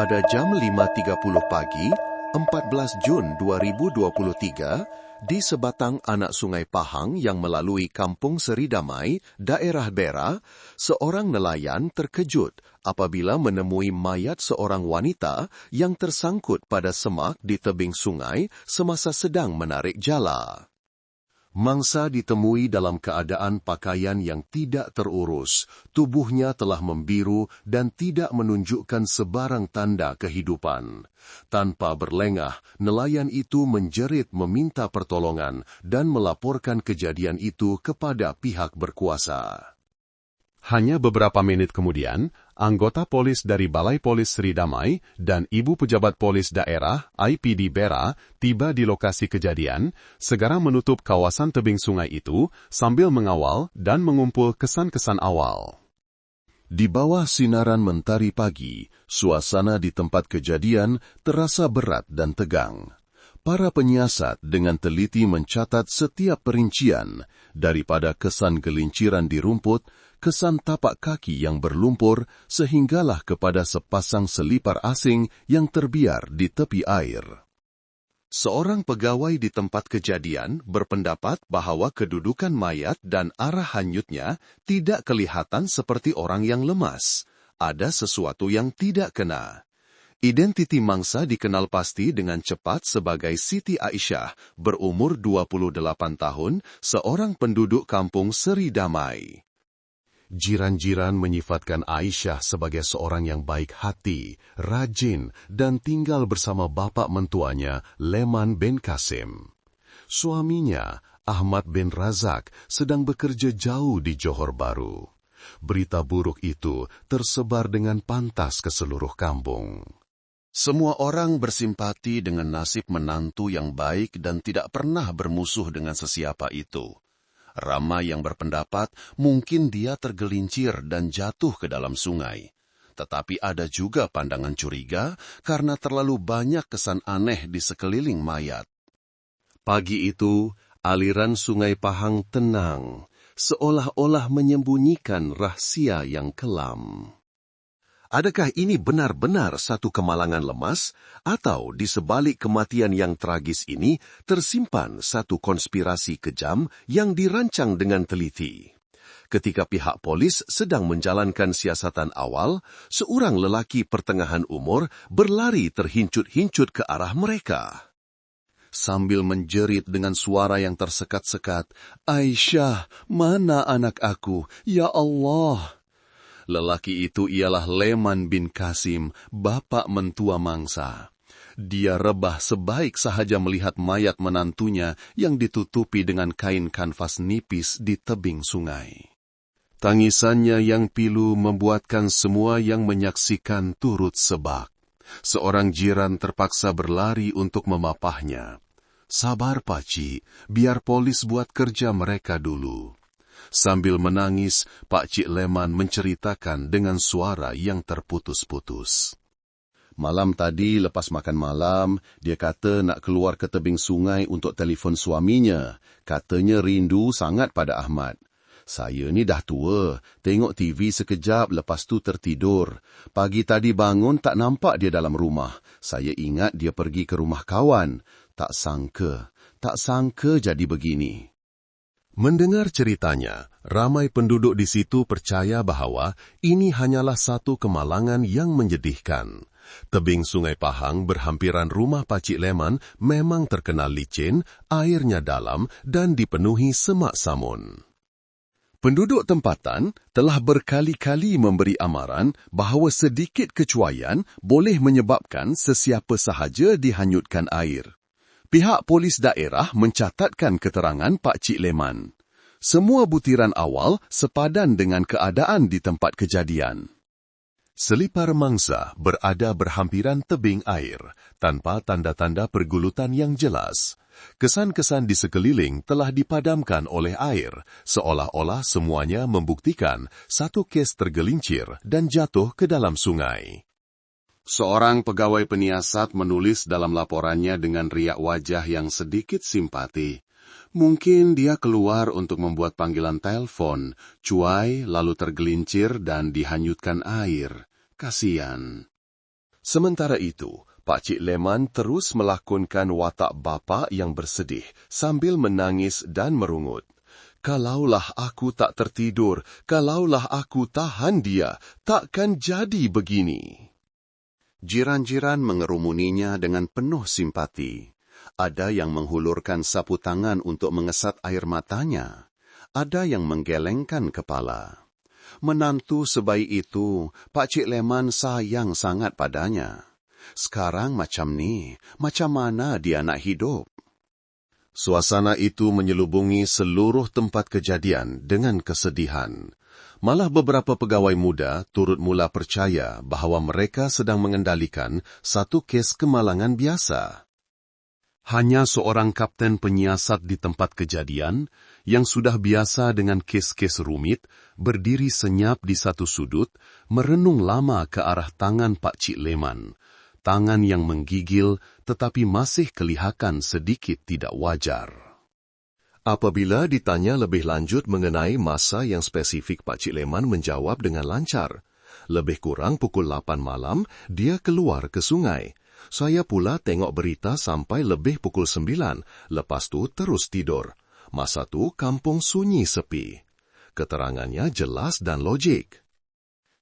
Pada jam 5.30 pagi, 14 Jun 2023, di sebatang anak Sungai Pahang yang melalui Kampung Seri Damai, daerah Bera, seorang nelayan terkejut apabila menemui mayat seorang wanita yang tersangkut pada semak di tebing sungai semasa sedang menarik jala. Mangsa ditemui dalam keadaan pakaian yang tidak terurus, tubuhnya telah membiru dan tidak menunjukkan sebarang tanda kehidupan. Tanpa berlengah, nelayan itu menjerit meminta pertolongan dan melaporkan kejadian itu kepada pihak berkuasa. Hanya beberapa menit kemudian, anggota polis dari Balai Polis Seri Damai dan Ibu Pejabat Polis Daerah IPD Bera tiba di lokasi kejadian, segera menutup kawasan tebing sungai itu sambil mengawal dan mengumpul kesan-kesan awal. Di bawah sinaran mentari pagi, suasana di tempat kejadian terasa berat dan tegang. Para penyiasat dengan teliti mencatat setiap perincian, daripada kesan gelinciran di rumput, kesan tapak kaki yang berlumpur, sehinggalah kepada sepasang selipar asing yang terbiar di tepi air. Seorang pegawai di tempat kejadian berpendapat bahwa kedudukan mayat dan arah hanyutnya tidak kelihatan seperti orang yang lemas. Ada sesuatu yang tidak kena. Identiti mangsa dikenal pasti dengan cepat sebagai Siti Aisyah, berumur 28 tahun, seorang penduduk kampung Seri Damai. Jiran-jiran menyifatkan Aisyah sebagai seorang yang baik hati, rajin, dan tinggal bersama bapak mentuanya, Leman bin Kasim. Suaminya, Ahmad bin Razak, sedang bekerja jauh di Johor Baru. Berita buruk itu tersebar dengan pantas ke seluruh kampung. Semua orang bersimpati dengan nasib menantu yang baik dan tidak pernah bermusuh dengan sesiapa itu. Ramai yang berpendapat mungkin dia tergelincir dan jatuh ke dalam sungai. Tetapi ada juga pandangan curiga karena terlalu banyak kesan aneh di sekeliling mayat. Pagi itu, aliran Sungai Pahang tenang, seolah-olah menyembunyikan rahasia yang kelam. Adakah ini benar-benar satu kemalangan lemas, atau di sebalik kematian yang tragis ini tersimpan satu konspirasi kejam yang dirancang dengan teliti? Ketika pihak polis sedang menjalankan siasatan awal, seorang lelaki pertengahan umur berlari terhincut-hincut ke arah mereka. Sambil menjerit dengan suara yang tersekat-sekat, "Aisyah, mana anak aku? Ya Allah!" Lelaki itu ialah Leman bin Kasim, bapak mentua mangsa. Dia rebah sebaik sahaja melihat mayat menantunya yang ditutupi dengan kain kanvas nipis di tebing sungai. Tangisannya yang pilu membuatkan semua yang menyaksikan turut sebak. Seorang jiran terpaksa berlari untuk memapahnya. "Sabar, Pakcik, biar polis buat kerja mereka dulu." Sambil menangis, Pakcik Leman menceritakan dengan suara yang terputus-putus. "Malam tadi lepas makan malam, dia kata nak keluar ke tebing sungai untuk telefon suaminya. Katanya rindu sangat pada Ahmad. Saya ni dah tua, tengok TV sekejap lepas tu tertidur. Pagi tadi bangun tak nampak dia dalam rumah. Saya ingat dia pergi ke rumah kawan. Tak sangka jadi begini." Mendengar ceritanya, ramai penduduk di situ percaya bahwa ini hanyalah satu kemalangan yang menyedihkan. Tebing Sungai Pahang berhampiran rumah Pakcik Leman memang terkenal licin, airnya dalam dan dipenuhi semak samun. Penduduk tempatan telah berkali-kali memberi amaran bahawa sedikit kecuaian boleh menyebabkan sesiapa sahaja dihanyutkan air. Pihak polis daerah mencatatkan keterangan Pakcik Leman. Semua butiran awal sepadan dengan keadaan di tempat kejadian. Selipar mangsa berada berhampiran tebing air, tanpa tanda-tanda pergulutan yang jelas. Kesan-kesan di sekeliling telah dipadamkan oleh air, seolah-olah semuanya membuktikan satu kes tergelincir dan jatuh ke dalam sungai. Seorang pegawai penyiasat menulis dalam laporannya dengan riak wajah yang sedikit simpati. Mungkin dia keluar untuk membuat panggilan telepon, cuai lalu tergelincir dan dihanyutkan air. Kasihan. Sementara itu, Pakcik Leman terus melakonkan watak bapa yang bersedih sambil menangis dan merungut. Kalaulah aku tak tertidur, kalaulah aku tahan dia, takkan jadi begini. Jiran-jiran mengerumuninya dengan penuh simpati. Ada yang menghulurkan sapu tangan untuk mengesat air matanya. Ada yang menggelengkan kepala. Menantu sebaik itu, Pakcik Leman sayang sangat padanya. Sekarang macam ni, macam mana dia nak hidup? Suasana itu menyelubungi seluruh tempat kejadian dengan kesedihan. Malah beberapa pegawai muda turut mula percaya bahawa mereka sedang mengendalikan satu kes kemalangan biasa. Hanya seorang kapten penyiasat di tempat kejadian yang sudah biasa dengan kes-kes rumit berdiri senyap di satu sudut, merenung lama ke arah tangan Pakcik Leman. Tangan yang menggigil tetapi masih kelihatan sedikit tidak wajar. Apabila ditanya lebih lanjut mengenai masa yang spesifik, Pakcik Leman menjawab dengan lancar. Lebih kurang pukul 8 malam, dia keluar ke sungai. Saya pula tengok berita sampai lebih pukul 9, lepas tu terus tidur. Masa tu kampung sunyi sepi. Keterangannya jelas dan logik.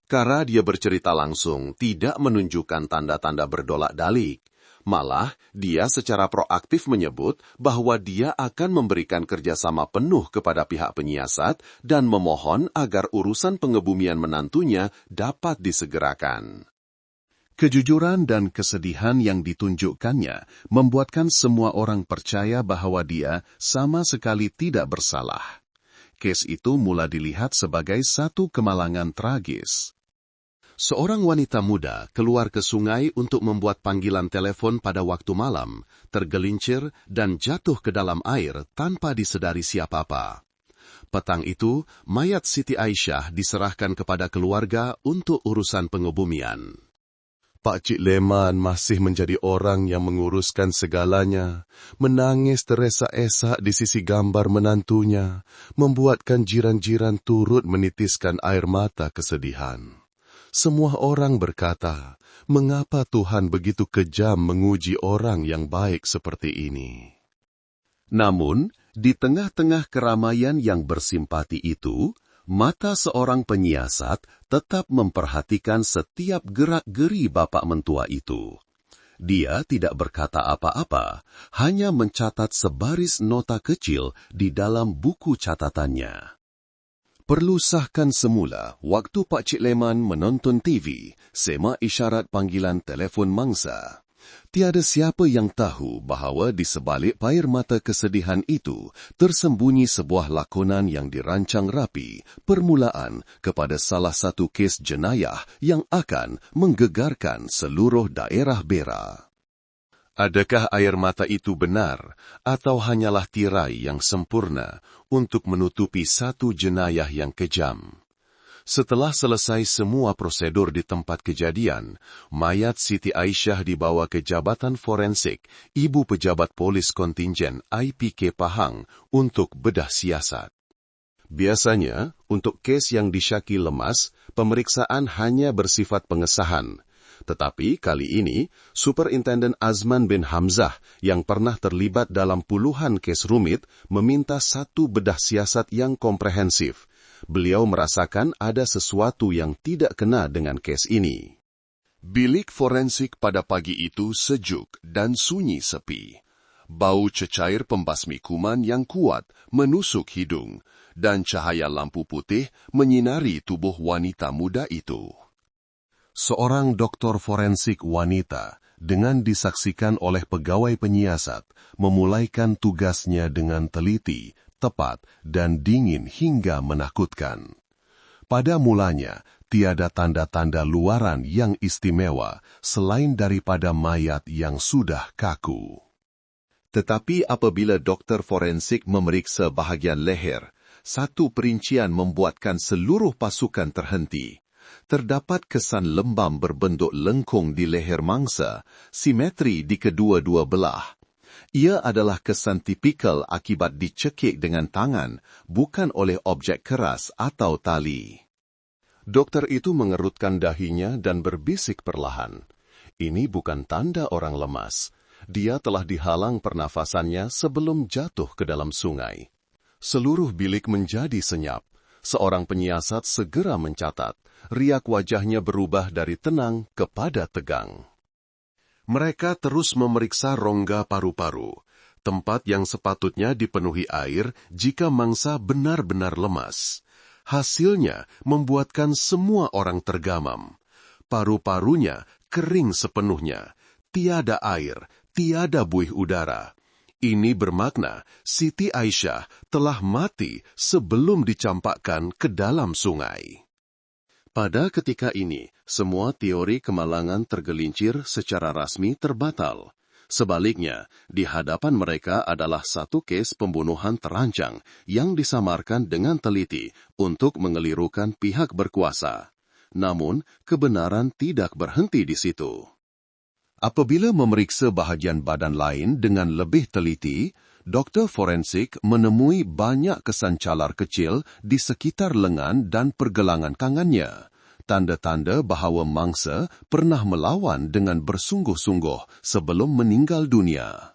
Kara dia bercerita langsung, tidak menunjukkan tanda-tanda berdolak-dalik. Malah, dia secara proaktif menyebut bahwa dia akan memberikan kerjasama penuh kepada pihak penyiasat dan memohon agar urusan pengebumian menantunya dapat disegerakan. Kejujuran dan kesedihan yang ditunjukkannya membuatkan semua orang percaya bahwa dia sama sekali tidak bersalah. Kes itu mula dilihat sebagai satu kemalangan tragis. Seorang wanita muda keluar ke sungai untuk membuat panggilan telepon pada waktu malam, tergelincir dan jatuh ke dalam air tanpa disedari siapa-apa. Petang itu, mayat Siti Aisyah diserahkan kepada keluarga untuk urusan pengebumian. Pakcik Leman masih menjadi orang yang menguruskan segalanya, menangis teresa-esak di sisi gambar menantunya, membuatkan jiran-jiran turut menitiskan air mata kesedihan. Semua orang berkata, mengapa Tuhan begitu kejam menguji orang yang baik seperti ini? Namun, di tengah-tengah keramaian yang bersimpati itu, mata seorang penyiasat tetap memperhatikan setiap gerak-geri bapak mentua itu. Dia tidak berkata apa-apa, hanya mencatat sebaris nota kecil di dalam buku catatannya. Perlu sahkan semula, waktu Pakcik Leman menonton TV, sema isyarat panggilan telefon mangsa. Tiada siapa yang tahu bahawa di sebalik pair mata kesedihan itu tersembunyi sebuah lakonan yang dirancang rapi, permulaan kepada salah satu kes jenayah yang akan menggegarkan seluruh daerah Bera. Adakah air mata itu benar atau hanyalah tirai yang sempurna untuk menutupi satu jenayah yang kejam? Setelah selesai semua prosedur di tempat kejadian, mayat Siti Aisyah dibawa ke Jabatan Forensik Ibu Pejabat Polis Kontingen IPK Pahang untuk bedah siasat. Biasanya, untuk kes yang disyaki lemas, pemeriksaan hanya bersifat pengesahan. Tetapi kali ini, Superintenden Azman bin Hamzah yang pernah terlibat dalam puluhan kes rumit meminta satu bedah siasat yang komprehensif. Beliau merasakan ada sesuatu yang tidak kena dengan kes ini. Bilik forensik pada pagi itu sejuk dan sunyi sepi. Bau cecair pembasmi kuman yang kuat menusuk hidung, dan cahaya lampu putih menyinari tubuh wanita muda itu. Seorang doktor forensik wanita dengan disaksikan oleh pegawai penyiasat memulaikan tugasnya dengan teliti, tepat, dan dingin hingga menakutkan. Pada mulanya, tiada tanda-tanda luaran yang istimewa selain daripada mayat yang sudah kaku. Tetapi apabila doktor forensik memeriksa bahagian leher, satu perincian membuatkan seluruh pasukan terhenti. Terdapat kesan lembam berbentuk lengkung di leher mangsa, simetri di kedua-dua belah. Ia adalah kesan tipikal akibat dicekik dengan tangan, bukan oleh objek keras atau tali. Doktor itu mengerutkan dahinya dan berbisik perlahan. Ini bukan tanda orang lemas. Dia telah dihalang pernafasannya sebelum jatuh ke dalam sungai. Seluruh bilik menjadi senyap. Seorang penyiasat segera mencatat. Riak wajahnya berubah dari tenang kepada tegang. Mereka terus memeriksa rongga paru-paru, tempat yang sepatutnya dipenuhi air jika mangsa benar-benar lemas. Hasilnya membuatkan semua orang tergamam. Paru-parunya kering sepenuhnya, tiada air, tiada buih udara. Ini bermakna Siti Aisyah telah mati sebelum dicampakkan ke dalam sungai. Pada ketika ini, semua teori kemalangan tergelincir secara rasmi terbatal. Sebaliknya, di hadapan mereka adalah satu kes pembunuhan terancang yang disamarkan dengan teliti untuk mengelirukan pihak berkuasa. Namun, kebenaran tidak berhenti di situ. Apabila memeriksa bahagian badan lain dengan lebih teliti, doktor forensik menemui banyak kesan calar kecil di sekitar lengan dan pergelangan tangannya. Tanda-tanda bahawa mangsa pernah melawan dengan bersungguh-sungguh sebelum meninggal dunia.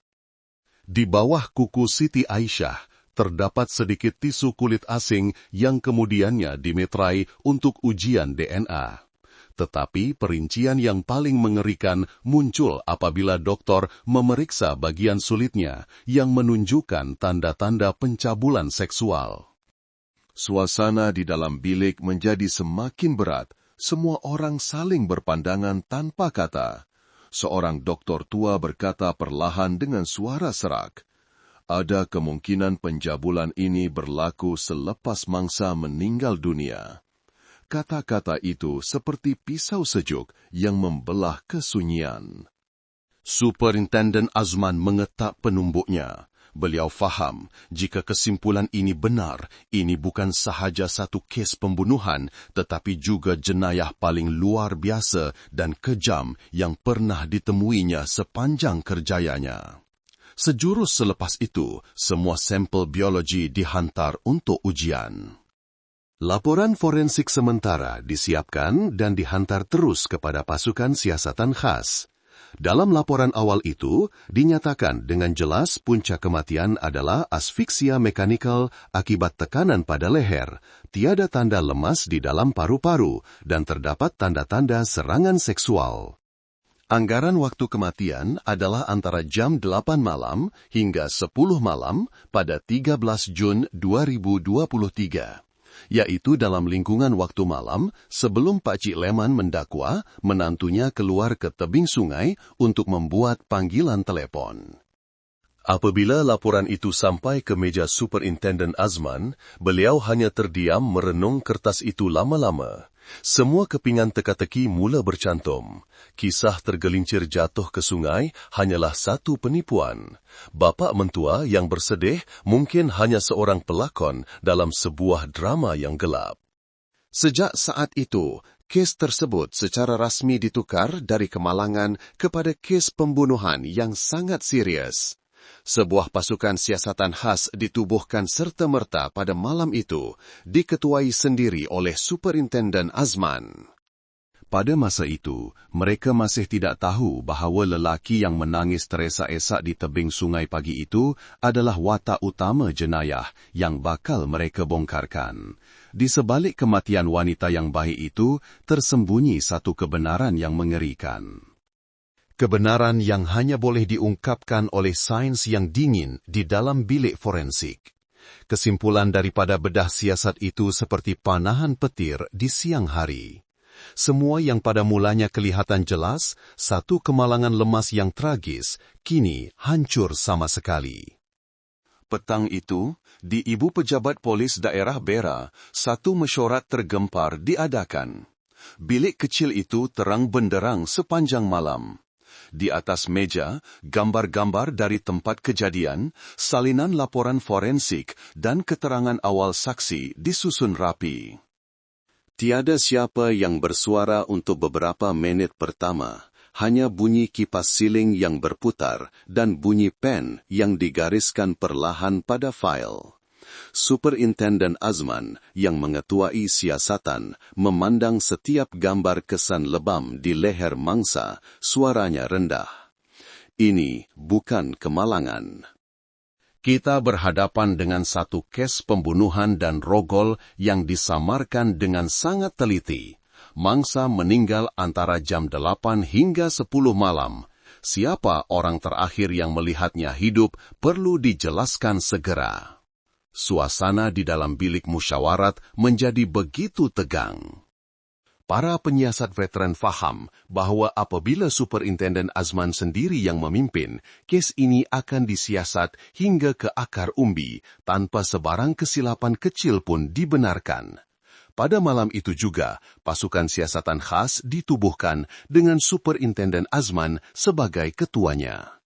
Di bawah kuku Siti Aisyah, terdapat sedikit tisu kulit asing yang kemudiannya dimetrai untuk ujian DNA. Tetapi perincian yang paling mengerikan muncul apabila doktor memeriksa bagian sulitnya yang menunjukkan tanda-tanda pencabulan seksual. Suasana di dalam bilik menjadi semakin berat. Semua orang saling berpandangan tanpa kata. Seorang doktor tua berkata perlahan dengan suara serak, "Ada kemungkinan pencabulan ini berlaku selepas mangsa meninggal dunia." Kata-kata itu seperti pisau sejuk yang membelah kesunyian. Superintenden Azman mengetak penumbuknya. Beliau faham, jika kesimpulan ini benar, ini bukan sahaja satu kes pembunuhan, tetapi juga jenayah paling luar biasa dan kejam yang pernah ditemuinya sepanjang kerjayanya. Sejurus selepas itu, semua sampel biologi dihantar untuk ujian. Laporan forensik sementara disiapkan dan dihantar terus kepada pasukan siasatan khas. Dalam laporan awal itu, dinyatakan dengan jelas puncak kematian adalah asfiksia mekanikal akibat tekanan pada leher, tiada tanda lemas di dalam paru-paru, dan terdapat tanda-tanda serangan seksual. Anggaran waktu kematian adalah antara jam 8 malam hingga 10 malam pada 13 Jun 2023. Yaitu dalam lingkungan waktu malam sebelum Pakcik Leman mendakwa menantunya keluar ke tebing sungai untuk membuat panggilan telepon. Apabila laporan itu sampai ke meja Superintenden Azman, beliau hanya terdiam merenung kertas itu lama-lama. Semua kepingan teka-teki mula bercantum. Kisah tergelincir jatuh ke sungai hanyalah satu penipuan. Bapa mentua yang bersedih mungkin hanya seorang pelakon dalam sebuah drama yang gelap. Sejak saat itu, kes tersebut secara rasmi ditukar dari kemalangan kepada kes pembunuhan yang sangat serius. Sebuah pasukan siasatan khas ditubuhkan serta-merta pada malam itu, diketuai sendiri oleh Superintenden Azman. Pada masa itu, mereka masih tidak tahu bahawa lelaki yang menangis teresak-esak di tebing sungai pagi itu adalah watak utama jenayah yang bakal mereka bongkarkan. Di sebalik kematian wanita yang baik itu, tersembunyi satu kebenaran yang mengerikan. Kebenaran yang hanya boleh diungkapkan oleh sains yang dingin di dalam bilik forensik. Kesimpulan daripada bedah siasat itu seperti panahan petir di siang hari. Semua yang pada mulanya kelihatan jelas, satu kemalangan lemas yang tragis, kini hancur sama sekali. Petang itu, di Ibu Pejabat Polis Daerah Bera, satu mesyuarat tergempar diadakan. Bilik kecil itu terang benderang sepanjang malam. Di atas meja, gambar-gambar dari tempat kejadian, salinan laporan forensik dan keterangan awal saksi disusun rapi. Tiada siapa yang bersuara untuk beberapa minit pertama, hanya bunyi kipas siling yang berputar dan bunyi pen yang digariskan perlahan pada fail. Superintenden Azman yang mengetuai siasatan memandang setiap gambar kesan lebam di leher mangsa, suaranya rendah. Ini bukan kemalangan. Kita berhadapan dengan satu kes pembunuhan dan rogol yang disamarkan dengan sangat teliti. Mangsa meninggal antara jam 8 hingga 10 malam. Siapa orang terakhir yang melihatnya hidup perlu dijelaskan segera. Suasana di dalam bilik musyawarat menjadi begitu tegang. Para penyiasat veteran faham bahwa apabila Superintenden Azman sendiri yang memimpin, kes ini akan disiasat hingga ke akar umbi tanpa sebarang kesilapan kecil pun dibenarkan. Pada malam itu juga, pasukan siasatan khas ditubuhkan dengan Superintenden Azman sebagai ketuanya.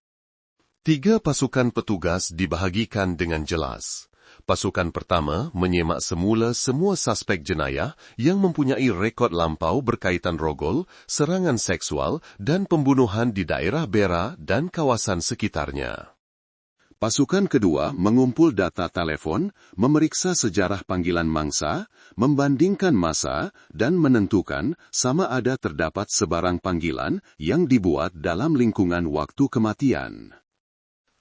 3 pasukan petugas dibahagikan dengan jelas. Pasukan pertama menyemak semula semua suspek jenayah yang mempunyai rekod lampau berkaitan rogol, serangan seksual, dan pembunuhan di daerah Beira dan kawasan sekitarnya. Pasukan kedua mengumpul data telepon, memeriksa sejarah panggilan mangsa, membandingkan masa, dan menentukan sama ada terdapat sebarang panggilan yang dibuat dalam lingkungan waktu kematian.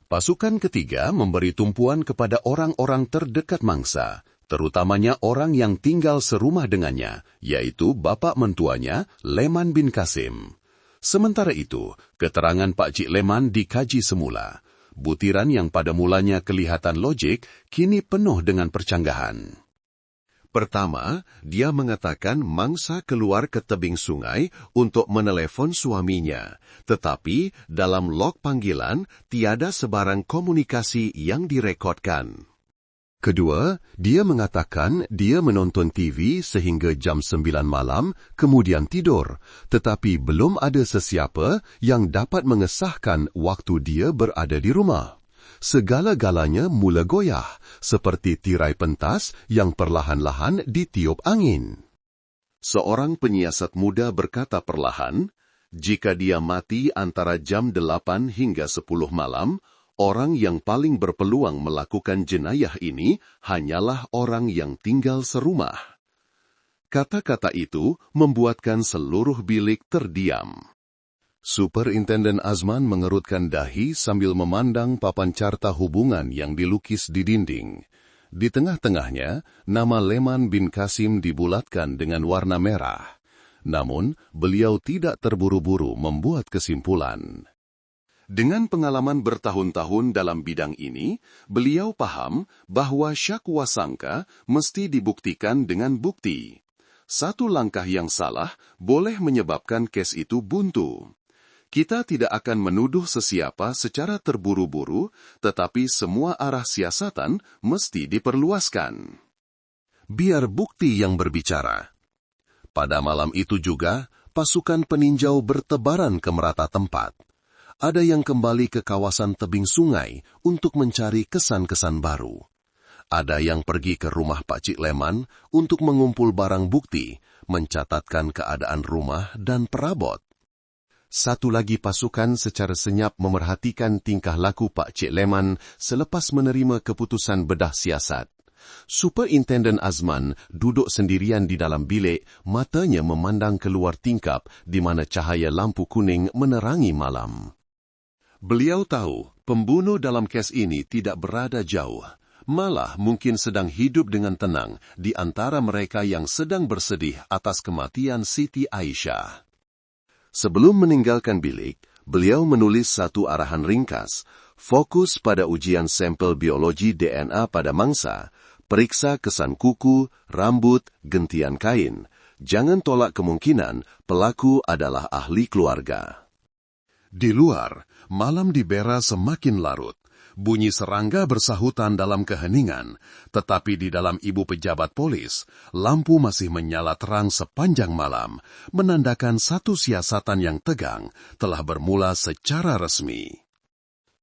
Pasukan ketiga memberi tumpuan kepada orang-orang terdekat mangsa, terutamanya orang yang tinggal serumah dengannya, yaitu bapak mentuanya, Leman bin Kasim. Sementara itu, keterangan Pak Cik Leman dikaji semula. Butiran yang pada mulanya kelihatan logik, kini penuh dengan percanggahan. Pertama, dia mengatakan mangsa keluar ke tebing sungai untuk menelepon suaminya, tetapi dalam log panggilan tiada sebarang komunikasi yang direkodkan. Kedua, dia mengatakan dia menonton TV sehingga jam 9 malam, kemudian tidur, tetapi belum ada sesiapa yang dapat mengesahkan waktu dia berada di rumah. Segala-galanya mula goyah, seperti tirai pentas yang perlahan-lahan ditiup angin. Seorang penyiasat muda berkata perlahan, jika dia mati antara jam 8 hingga 10 malam, orang yang paling berpeluang melakukan jenayah ini hanyalah orang yang tinggal serumah. Kata-kata itu membuatkan seluruh bilik terdiam. Superintenden Azman mengerutkan dahi sambil memandang papan carta hubungan yang dilukis di dinding. Di tengah-tengahnya, nama Leman bin Kasim dibulatkan dengan warna merah. Namun, beliau tidak terburu-buru membuat kesimpulan. Dengan pengalaman bertahun-tahun dalam bidang ini, beliau paham bahwa syakwa sangka mesti dibuktikan dengan bukti. Satu langkah yang salah boleh menyebabkan kes itu buntu. Kita tidak akan menuduh sesiapa secara terburu-buru, tetapi semua arah siasatan mesti diperluaskan. Biar bukti yang berbicara. Pada malam itu juga, pasukan peninjau bertebaran ke merata tempat. Ada yang kembali ke kawasan tebing sungai untuk mencari kesan-kesan baru. Ada yang pergi ke rumah Pak Cik Leman untuk mengumpul barang bukti, mencatatkan keadaan rumah dan perabot. Satu lagi pasukan secara senyap memerhatikan tingkah laku Pak Cik Leman selepas menerima keputusan bedah siasat. Superintenden Azman duduk sendirian di dalam bilik, matanya memandang keluar tingkap di mana cahaya lampu kuning menerangi malam. Beliau tahu pembunuh dalam kes ini tidak berada jauh, malah mungkin sedang hidup dengan tenang di antara mereka yang sedang bersedih atas kematian Siti Aisyah. Sebelum meninggalkan bilik, beliau menulis satu arahan ringkas, fokus pada ujian sampel biologi DNA pada mangsa, periksa kesan kuku, rambut, gentian kain. Jangan tolak kemungkinan pelaku adalah ahli keluarga. Di luar, malam di Beira semakin larut. Bunyi serangga bersahutan dalam keheningan, tetapi di dalam ibu pejabat polis, lampu masih menyala terang sepanjang malam, menandakan satu siasatan yang tegang telah bermula secara resmi.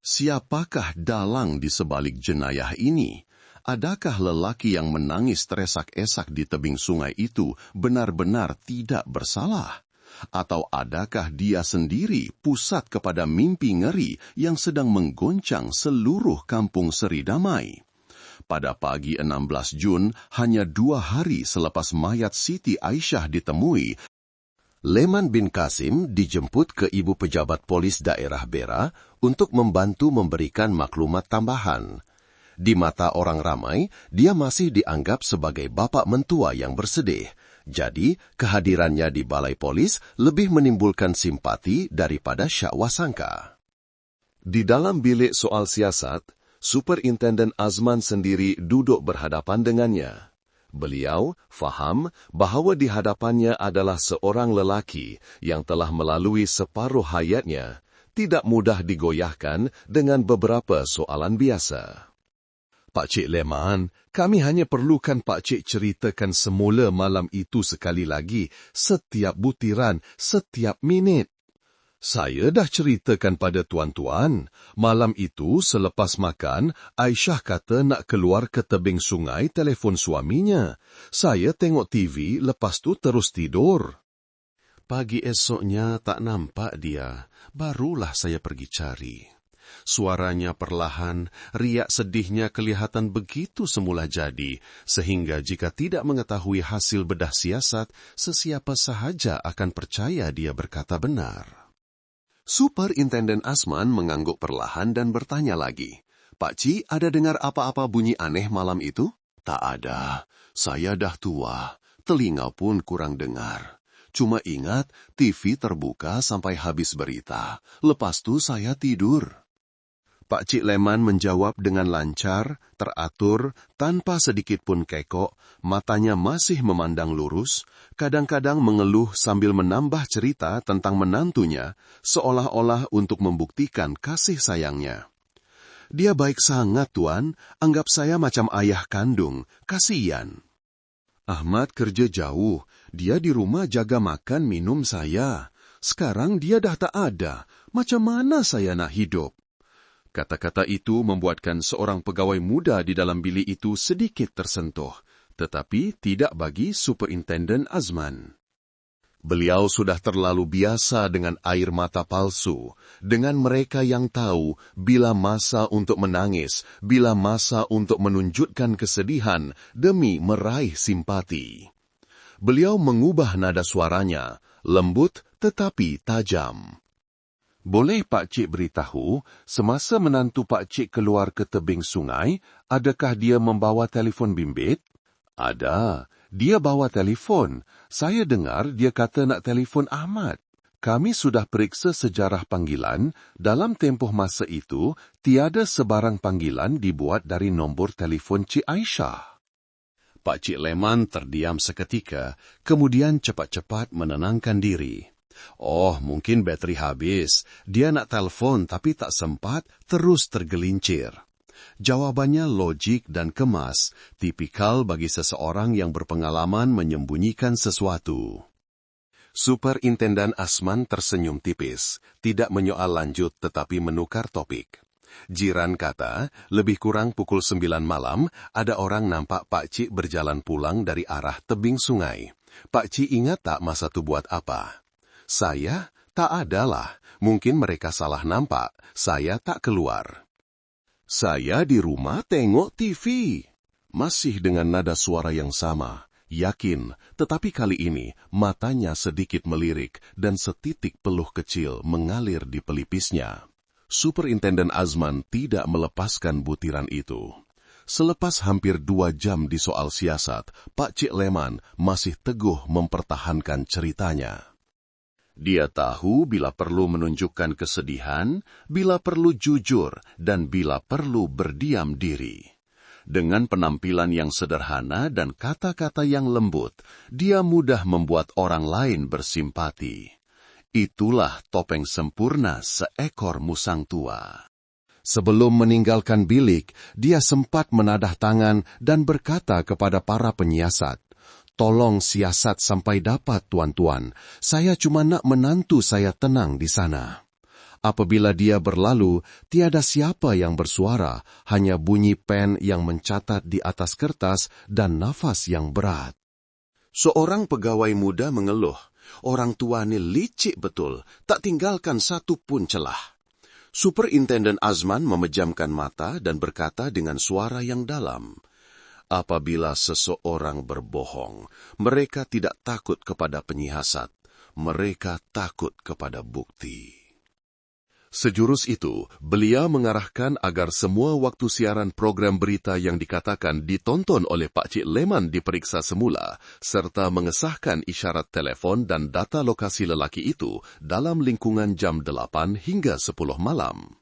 Siapakah dalang di sebalik jenayah ini? Adakah lelaki yang menangis teresak-esak di tebing sungai itu benar-benar tidak bersalah? Atau adakah dia sendiri pusat kepada mimpi ngeri yang sedang menggoncang seluruh kampung Seri Damai? pada pagi 16 Jun, hanya 2 hari selepas mayat Siti Aisyah ditemui, Leman bin Qasim dijemput ke ibu pejabat polis daerah Beira untuk membantu memberikan maklumat tambahan. Di mata orang ramai, dia masih dianggap sebagai bapak mentua yang bersedih. Jadi, kehadirannya di balai polis lebih menimbulkan simpati daripada syakwasangka. Di dalam bilik soal siasat, Superintenden Azman sendiri duduk berhadapan dengannya. Beliau faham bahawa di hadapannya adalah seorang lelaki yang telah melalui separuh hayatnya, tidak mudah digoyahkan dengan beberapa soalan biasa. Pak Cik Leman, kami hanya perlukan Pak Cik ceritakan semula malam itu sekali lagi, setiap butiran, setiap minit. Saya dah ceritakan pada tuan-tuan, malam itu selepas makan, Aisyah kata nak keluar ke tebing sungai telefon suaminya. Saya tengok TV, lepas tu terus tidur. Pagi esoknya tak nampak dia, barulah saya pergi cari. Suaranya perlahan, riak sedihnya kelihatan begitu semula jadi, sehingga jika tidak mengetahui hasil bedah siasat, sesiapa sahaja akan percaya dia berkata benar. Superintenden Azman mengangguk perlahan dan bertanya lagi, Pak Cik, ada dengar apa-apa bunyi aneh malam itu? Tak ada, saya dah tua, telinga pun kurang dengar. Cuma ingat, TV terbuka sampai habis berita, lepas tu saya tidur. Pak Cik Leman menjawab dengan lancar, teratur, tanpa sedikit pun kekok, matanya masih memandang lurus, kadang-kadang mengeluh sambil menambah cerita tentang menantunya, seolah-olah untuk membuktikan kasih sayangnya. Dia baik sangat, Tuan, anggap saya macam ayah kandung, kasihan. Ahmad kerja jauh, dia di rumah jaga makan minum saya. Sekarang dia dah tak ada, macam mana saya nak hidup? Kata-kata itu membuatkan seorang pegawai muda di dalam bilik itu sedikit tersentuh, tetapi tidak bagi Superintenden Azman. Beliau sudah terlalu biasa dengan air mata palsu, dengan mereka yang tahu bila masa untuk menangis, bila masa untuk menunjukkan kesedihan demi meraih simpati. Beliau mengubah nada suaranya, lembut tetapi tajam. Boleh Pak Cik beritahu, semasa menantu Pak Cik keluar ke tebing sungai, adakah dia membawa telefon bimbit? Ada, dia bawa telefon. Saya dengar dia kata nak telefon Ahmad. Kami sudah periksa sejarah panggilan, dalam tempoh masa itu, tiada sebarang panggilan dibuat dari nombor telefon Cik Aisyah. Pak Cik Leman terdiam seketika, kemudian cepat-cepat menenangkan diri. Oh, mungkin bateri habis. Dia nak telefon tapi tak sempat, terus tergelincir. Jawabannya logik dan kemas, tipikal bagi seseorang yang berpengalaman menyembunyikan sesuatu. Superintenden Azman tersenyum tipis, tidak menyoal lanjut tetapi menukar topik. Jiran kata, lebih kurang pukul 9 malam, ada orang nampak Pak Cik berjalan pulang dari arah tebing sungai. Pak Cik ingat tak masa tu buat apa? Saya tak adalah, mungkin mereka salah nampak, saya tak keluar. Saya di rumah tengok TV. Masih dengan nada suara yang sama, yakin, tetapi kali ini matanya sedikit melirik dan setitik peluh kecil mengalir di pelipisnya. Superintenden Azman tidak melepaskan butiran itu. Selepas hampir 2 jam di soal siasat, Pak Cik Leman masih teguh mempertahankan ceritanya. Dia tahu bila perlu menunjukkan kesedihan, bila perlu jujur, dan bila perlu berdiam diri. Dengan penampilan yang sederhana dan kata-kata yang lembut, dia mudah membuat orang lain bersimpati. Itulah topeng sempurna seekor musang tua. Sebelum meninggalkan bilik, dia sempat menadah tangan dan berkata kepada para penyiasat, "Tolong siasat sampai dapat, tuan-tuan. Saya cuma nak menantu saya tenang di sana." Apabila dia berlalu, tiada siapa yang bersuara, hanya bunyi pen yang mencatat di atas kertas dan nafas yang berat. Seorang pegawai muda mengeluh, "Orang tua ni licik betul, tak tinggalkan satu pun celah." Superintenden Azman memejamkan mata dan berkata dengan suara yang dalam, "Apabila seseorang berbohong, mereka tidak takut kepada penyiasat, mereka takut kepada bukti." Sejurus itu, beliau mengarahkan agar semua waktu siaran program berita yang dikatakan ditonton oleh Pak Cik Leman diperiksa semula, serta mengesahkan isyarat telefon dan data lokasi lelaki itu dalam lingkungan jam 8 hingga 10 malam.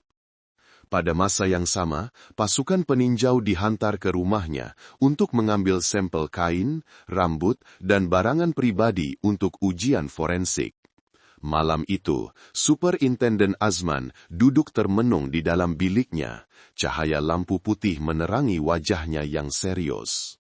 Pada masa yang sama, pasukan peninjau dihantar ke rumahnya untuk mengambil sampel kain, rambut, dan barangan pribadi untuk ujian forensik. Malam itu, Superintenden Azman duduk termenung di dalam biliknya. Cahaya lampu putih menerangi wajahnya yang serius.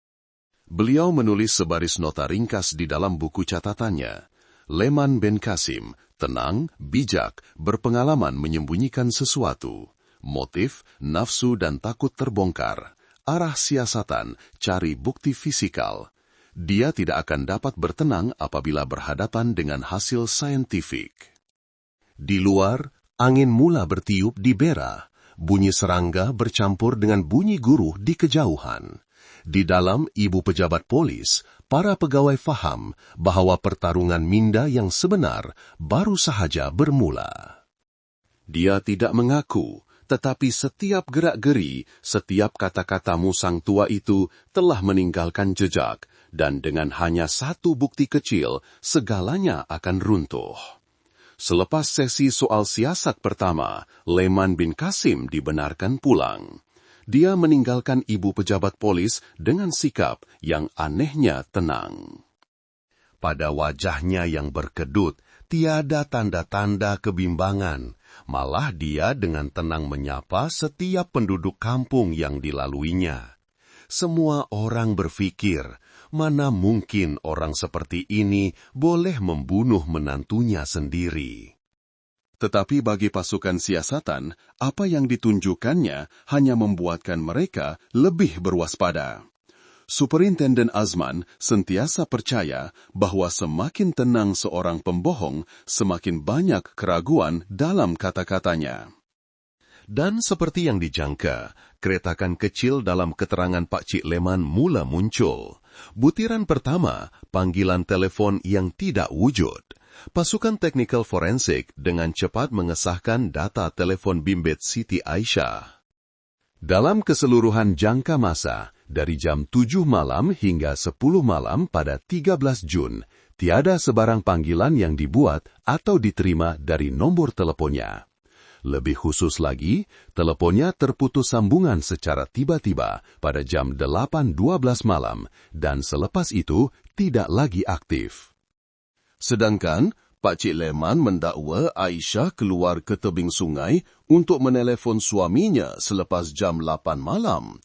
Beliau menulis sebaris nota ringkas di dalam buku catatannya. Leman Ben Kasim, tenang, bijak, berpengalaman menyembunyikan sesuatu. Motif, nafsu dan takut terbongkar. Arah siasatan, cari bukti fisikal. Dia tidak akan dapat bertenang apabila berhadapan dengan hasil saintifik. Di luar, angin mula bertiup di Bera. Bunyi serangga bercampur dengan bunyi guruh di kejauhan. Di dalam, ibu pejabat polis, para pegawai faham bahwa pertarungan minda yang sebenar baru sahaja bermula. Dia tidak mengaku, tetapi setiap gerak-geri, setiap kata-katamu sang tua itu telah meninggalkan jejak, dan dengan hanya satu bukti kecil, segalanya akan runtuh. Selepas sesi soal siasat pertama, Leman bin Kasim dibenarkan pulang. Dia meninggalkan ibu pejabat polis dengan sikap yang anehnya tenang. Pada wajahnya yang berkedut, tiada tanda-tanda kebimbangan. Malah dia dengan tenang menyapa setiap penduduk kampung yang dilaluinya. Semua orang berpikir, mana mungkin orang seperti ini boleh membunuh menantunya sendiri. Tetapi bagi pasukan siasatan, apa yang ditunjukkannya hanya membuatkan mereka lebih berwaspada. Superintenden Azman sentiasa percaya bahwa semakin tenang seorang pembohong, semakin banyak keraguan dalam kata-katanya. Dan seperti yang dijangka, keretakan kecil dalam keterangan Pak Cik Leman mula muncul. Butiran pertama, panggilan telepon yang tidak wujud. Pasukan teknikal forensik dengan cepat mengesahkan data telepon bimbit Siti Aisyah. Dalam keseluruhan jangka masa, dari jam 7 malam hingga 10 malam pada 13 Jun, tiada sebarang panggilan yang dibuat atau diterima dari nomor teleponnya. Lebih khusus lagi, teleponnya terputus sambungan secara tiba-tiba pada jam 8.12 malam dan selepas itu tidak lagi aktif. Sedangkan Pak Cik Leman mendakwa Aisyah keluar ke tebing sungai untuk menelepon suaminya selepas jam 8 malam.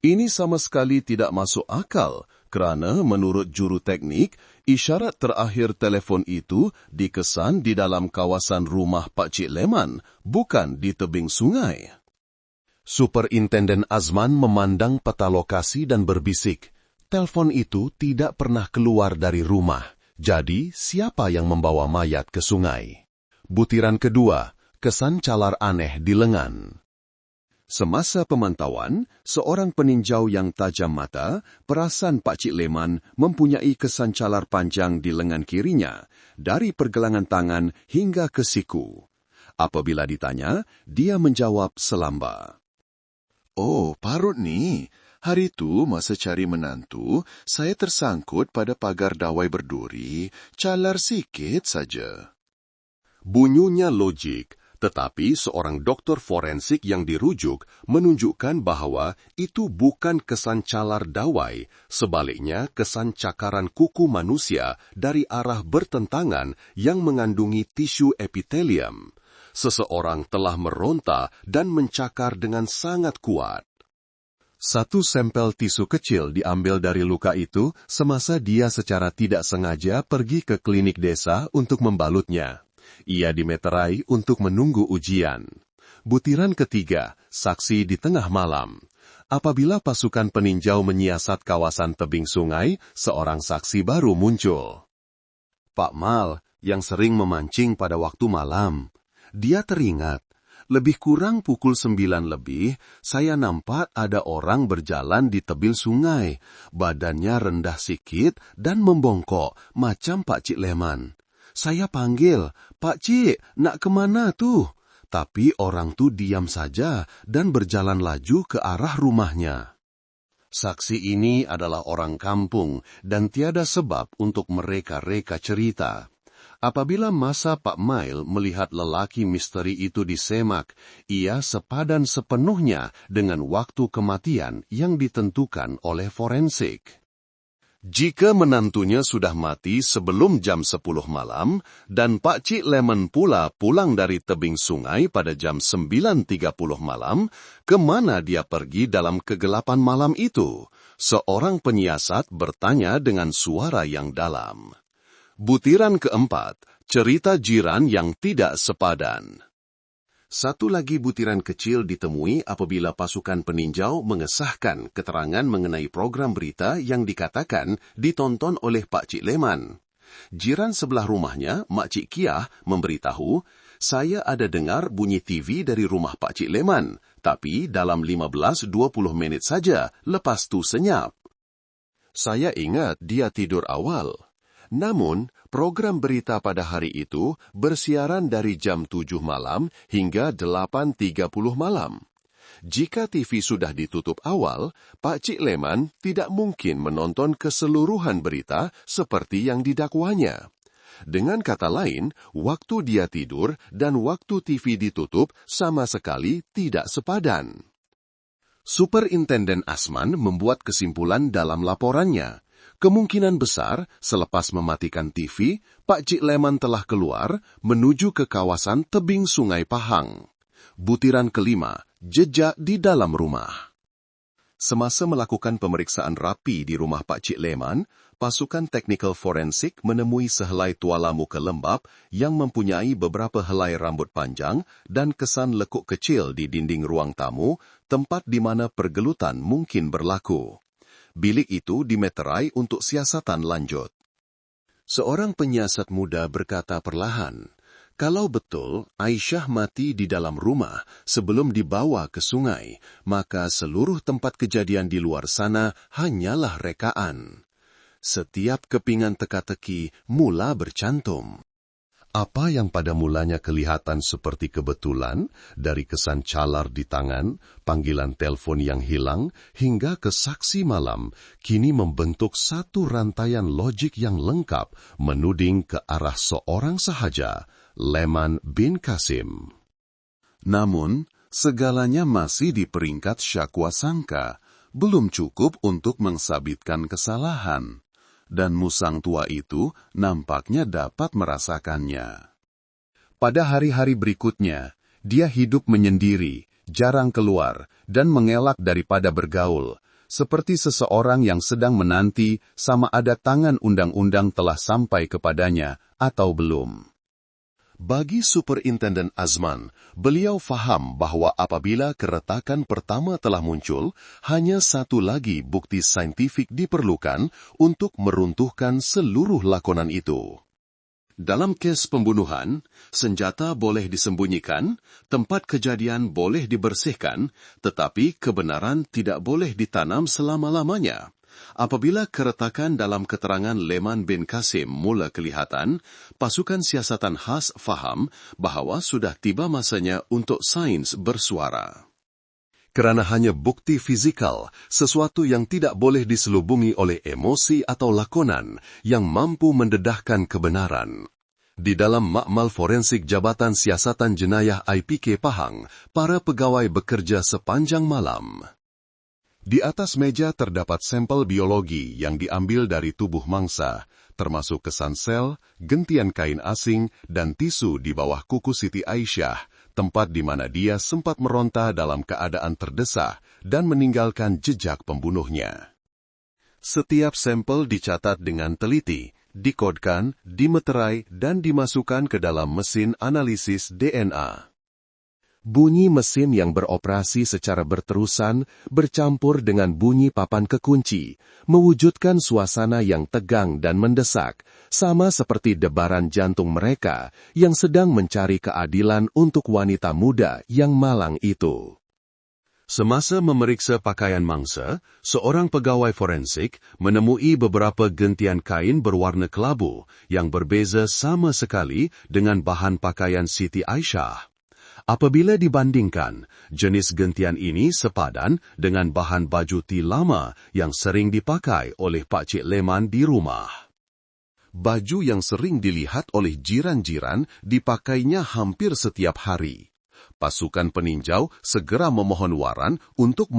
Ini sama sekali tidak masuk akal kerana menurut juru teknik, isyarat terakhir telefon itu dikesan di dalam kawasan rumah Pak Cik Leman, bukan di tebing sungai. Superintenden Azman memandang peta lokasi dan berbisik, telefon itu tidak pernah keluar dari rumah. Jadi, siapa yang membawa mayat ke sungai? Butiran kedua, kesan calar aneh di lengan. Semasa pemantauan, seorang peninjau yang tajam mata perasan Pak Cik Leman mempunyai kesan calar panjang di lengan kirinya, dari pergelangan tangan hingga ke siku. Apabila ditanya, dia menjawab selamba. "Oh, parut ni. Hari itu, masa cari menantu, saya tersangkut pada pagar dawai berduri, calar sikit saja." Bunyinya logik, tetapi seorang doktor forensik yang dirujuk menunjukkan bahwa itu bukan kesan calar dawai, sebaliknya kesan cakaran kuku manusia dari arah bertentangan yang mengandungi tisu epitelium. Seseorang telah meronta dan mencakar dengan sangat kuat. Satu sampel tisu kecil diambil dari luka itu semasa dia secara tidak sengaja pergi ke klinik desa untuk membalutnya. Ia dimeterai untuk menunggu ujian. Butiran ketiga, saksi di tengah malam. Apabila pasukan peninjau menyiasat kawasan tebing sungai, seorang saksi baru muncul. Pak Mal, yang sering memancing pada waktu malam. Dia teringat, Lebih kurang pukul 9 lebih, saya nampak ada orang berjalan di tebil sungai. Badannya rendah sikit dan membongkok, macam Pak Cik Leman. Saya panggil, "Pak Cik, nak kemana tuh?" Tapi orang tu diam saja dan berjalan laju ke arah rumahnya. Saksi ini adalah orang kampung dan tiada sebab untuk mereka-reka cerita. Apabila masa Pak Mail melihat lelaki misteri itu disemak, ia sepadan sepenuhnya dengan waktu kematian yang ditentukan oleh forensik. Jika menantunya sudah mati sebelum jam 10 malam, dan Pak Cik Leman pula pulang dari tebing sungai pada jam 9.30 malam, kemana dia pergi dalam kegelapan malam itu? Seorang penyiasat bertanya dengan suara yang dalam. Butiran keempat, cerita jiran yang tidak sepadan. Satu lagi butiran kecil ditemui apabila pasukan peninjau mengesahkan keterangan mengenai program berita yang dikatakan ditonton oleh Pak Cik Leman. Jiran sebelah rumahnya, Mak Cik Kiah, memberitahu, "Saya ada dengar bunyi TV dari rumah Pak Cik Leman, tapi dalam 15-20 menit saja, lepas tu senyap. Saya ingat dia tidur awal." Namun, program berita pada hari itu bersiaran dari jam 7 malam hingga 8.30 malam. Jika TV sudah ditutup awal, Pak Cik Leman tidak mungkin menonton keseluruhan berita seperti yang didakwanya. Dengan kata lain, waktu dia tidur dan waktu TV ditutup sama sekali tidak sepadan. Superintenden Asman membuat kesimpulan dalam laporannya. Kemungkinan besar, selepas mematikan TV, Pak Cik Leman telah keluar menuju ke kawasan tebing Sungai Pahang. Butiran kelima, jejak di dalam rumah. Semasa melakukan pemeriksaan rapi di rumah Pak Cik Leman, pasukan teknikal forensik menemui sehelai tuala muka lembab yang mempunyai beberapa helai rambut panjang dan kesan lekuk kecil di dinding ruang tamu, tempat di mana pergelutan mungkin berlaku. Bilik itu dimeterai untuk siasatan lanjut. Seorang penyiasat muda berkata perlahan, "Kalau betul Aisyah mati di dalam rumah sebelum dibawa ke sungai, maka seluruh tempat kejadian di luar sana hanyalah rekaan." Setiap kepingan teka-teki mula bercantum. Apa yang pada mulanya kelihatan seperti kebetulan, dari kesan calar di tangan, panggilan telepon yang hilang, hingga ke saksi malam, kini membentuk satu rantaian logik yang lengkap menuding ke arah seorang sahaja, Leman bin Kasim. Namun, segalanya masih di peringkat syakwa sangka, belum cukup untuk mensabitkan kesalahan. Dan musang tua itu nampaknya dapat merasakannya. Pada hari-hari berikutnya, dia hidup menyendiri, jarang keluar, dan mengelak daripada bergaul, seperti seseorang yang sedang menanti sama ada tangan undang-undang telah sampai kepadanya atau belum. Bagi Superintenden Azman, beliau faham bahwa apabila keretakan pertama telah muncul, hanya satu lagi bukti saintifik diperlukan untuk meruntuhkan seluruh lakonan itu. Dalam kes pembunuhan, senjata boleh disembunyikan, tempat kejadian boleh dibersihkan, tetapi kebenaran tidak boleh ditanam selama-lamanya. Apabila keretakan dalam keterangan Leman bin Kasim mula kelihatan, pasukan siasatan khas faham bahawa sudah tiba masanya untuk sains bersuara. Kerana hanya bukti fizikal, sesuatu yang tidak boleh diselubungi oleh emosi atau lakonan yang mampu mendedahkan kebenaran. Di dalam makmal forensik Jabatan Siasatan Jenayah IPK Pahang, para pegawai bekerja sepanjang malam. Di atas meja terdapat sampel biologi yang diambil dari tubuh mangsa, termasuk kesan sel, gentian kain asing, dan tisu di bawah kuku Siti Aisyah, tempat di mana dia sempat meronta dalam keadaan terdesak dan meninggalkan jejak pembunuhnya. Setiap sampel dicatat dengan teliti, dikodkan, dimeterai, dan dimasukkan ke dalam mesin analisis DNA. Bunyi mesin yang beroperasi secara berterusan bercampur dengan bunyi papan kekunci, mewujudkan suasana yang tegang dan mendesak, sama seperti debaran jantung mereka yang sedang mencari keadilan untuk wanita muda yang malang itu. Semasa memeriksa pakaian mangsa, seorang pegawai forensik menemui beberapa gentian kain berwarna kelabu yang berbeza sama sekali dengan bahan pakaian Siti Aisyah. Apabila dibandingkan, jenis gentian ini sepadan dengan bahan baju ti lama yang sering dipakai oleh Pak Cik Leman di rumah. Baju yang sering dilihat oleh jiran-jiran dipakainya hampir setiap hari. Pasukan peninjau segera memohon waran untuk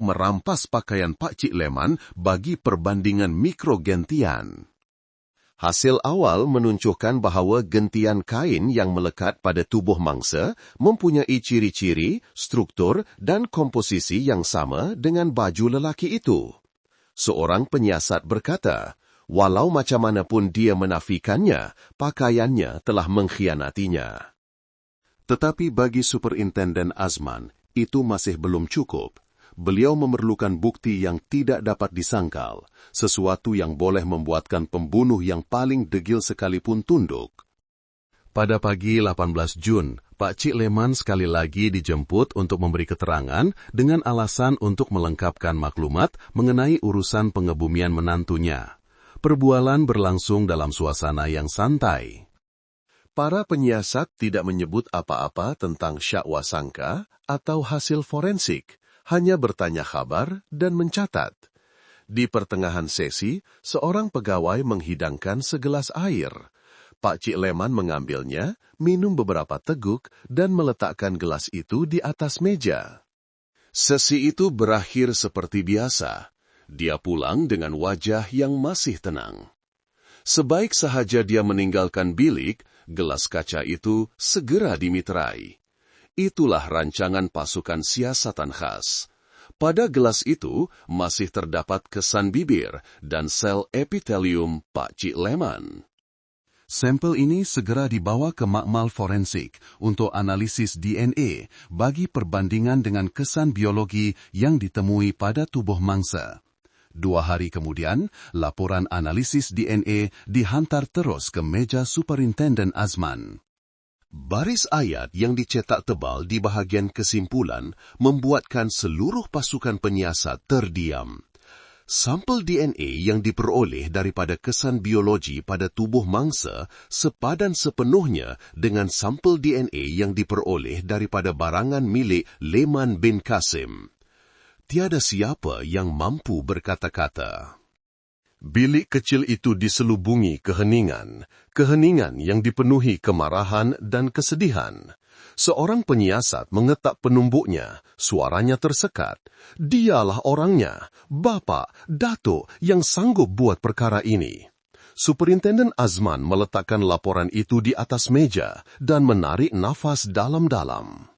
merampas pakaian Pak Cik Leman bagi perbandingan mikrogentian. Hasil awal menunjukkan bahawa gentian kain yang melekat pada tubuh mangsa mempunyai ciri-ciri, struktur dan komposisi yang sama dengan baju lelaki itu. Seorang penyiasat berkata, walau macam mana pun dia menafikannya, pakaiannya telah mengkhianatinya. Tetapi bagi Superintenden Azman, itu masih belum cukup. Beliau memerlukan bukti yang tidak dapat disangkal, sesuatu yang boleh membuatkan pembunuh yang paling degil sekalipun tunduk. Pada pagi 18 Jun, Pak Cik Leman sekali lagi dijemput untuk memberi keterangan dengan alasan untuk melengkapkan maklumat mengenai urusan pengebumian menantunya. Perbualan berlangsung dalam suasana yang santai. Para penyiasat tidak menyebut apa-apa tentang syakwa sangka atau hasil forensik, hanya bertanya kabar dan mencatat. Di pertengahan sesi, seorang pegawai menghidangkan segelas air. Pak Cik Leman mengambilnya, minum beberapa teguk, dan meletakkan gelas itu di atas meja. Sesi itu berakhir seperti biasa. Dia pulang dengan wajah yang masih tenang. Sebaik sahaja dia meninggalkan bilik, gelas kaca itu segera dimitrai. Itulah rancangan pasukan siasatan khas. Pada gelas itu masih terdapat kesan bibir dan sel epitelium Pak Cik Leman. Sampel ini segera dibawa ke makmal forensik untuk analisis DNA bagi perbandingan dengan kesan biologi yang ditemui pada tubuh mangsa. 2 hari kemudian, laporan analisis DNA dihantar terus ke meja Superintenden Azman. Baris ayat yang dicetak tebal di bahagian kesimpulan membuatkan seluruh pasukan penyiasat terdiam. Sampel DNA yang diperoleh daripada kesan biologi pada tubuh mangsa sepadan sepenuhnya dengan sampel DNA yang diperoleh daripada barangan milik Leman bin Qasim. Tiada siapa yang mampu berkata-kata. Bilik kecil itu diselubungi keheningan yang dipenuhi kemarahan dan kesedihan. Seorang penyiasat mengetak penumbuknya, suaranya tersekat. Dialah orangnya, bapa, datuk yang sanggup buat perkara ini. Superintenden Azman meletakkan laporan itu di atas meja dan menarik nafas dalam-dalam.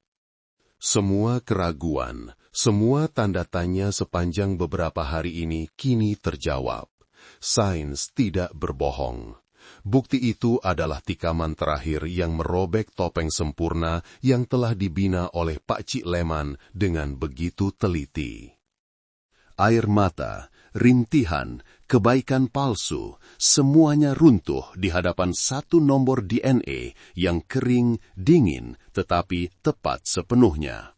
Semua keraguan, semua tanda tanya sepanjang beberapa hari ini kini terjawab. Sains tidak berbohong. Bukti itu adalah tikaman terakhir yang merobek topeng sempurna yang telah dibina oleh Pak Cik Leman dengan begitu teliti. Air mata, rintihan, kebaikan palsu, semuanya runtuh di hadapan satu nombor DNA yang kering, dingin, tetapi tepat sepenuhnya.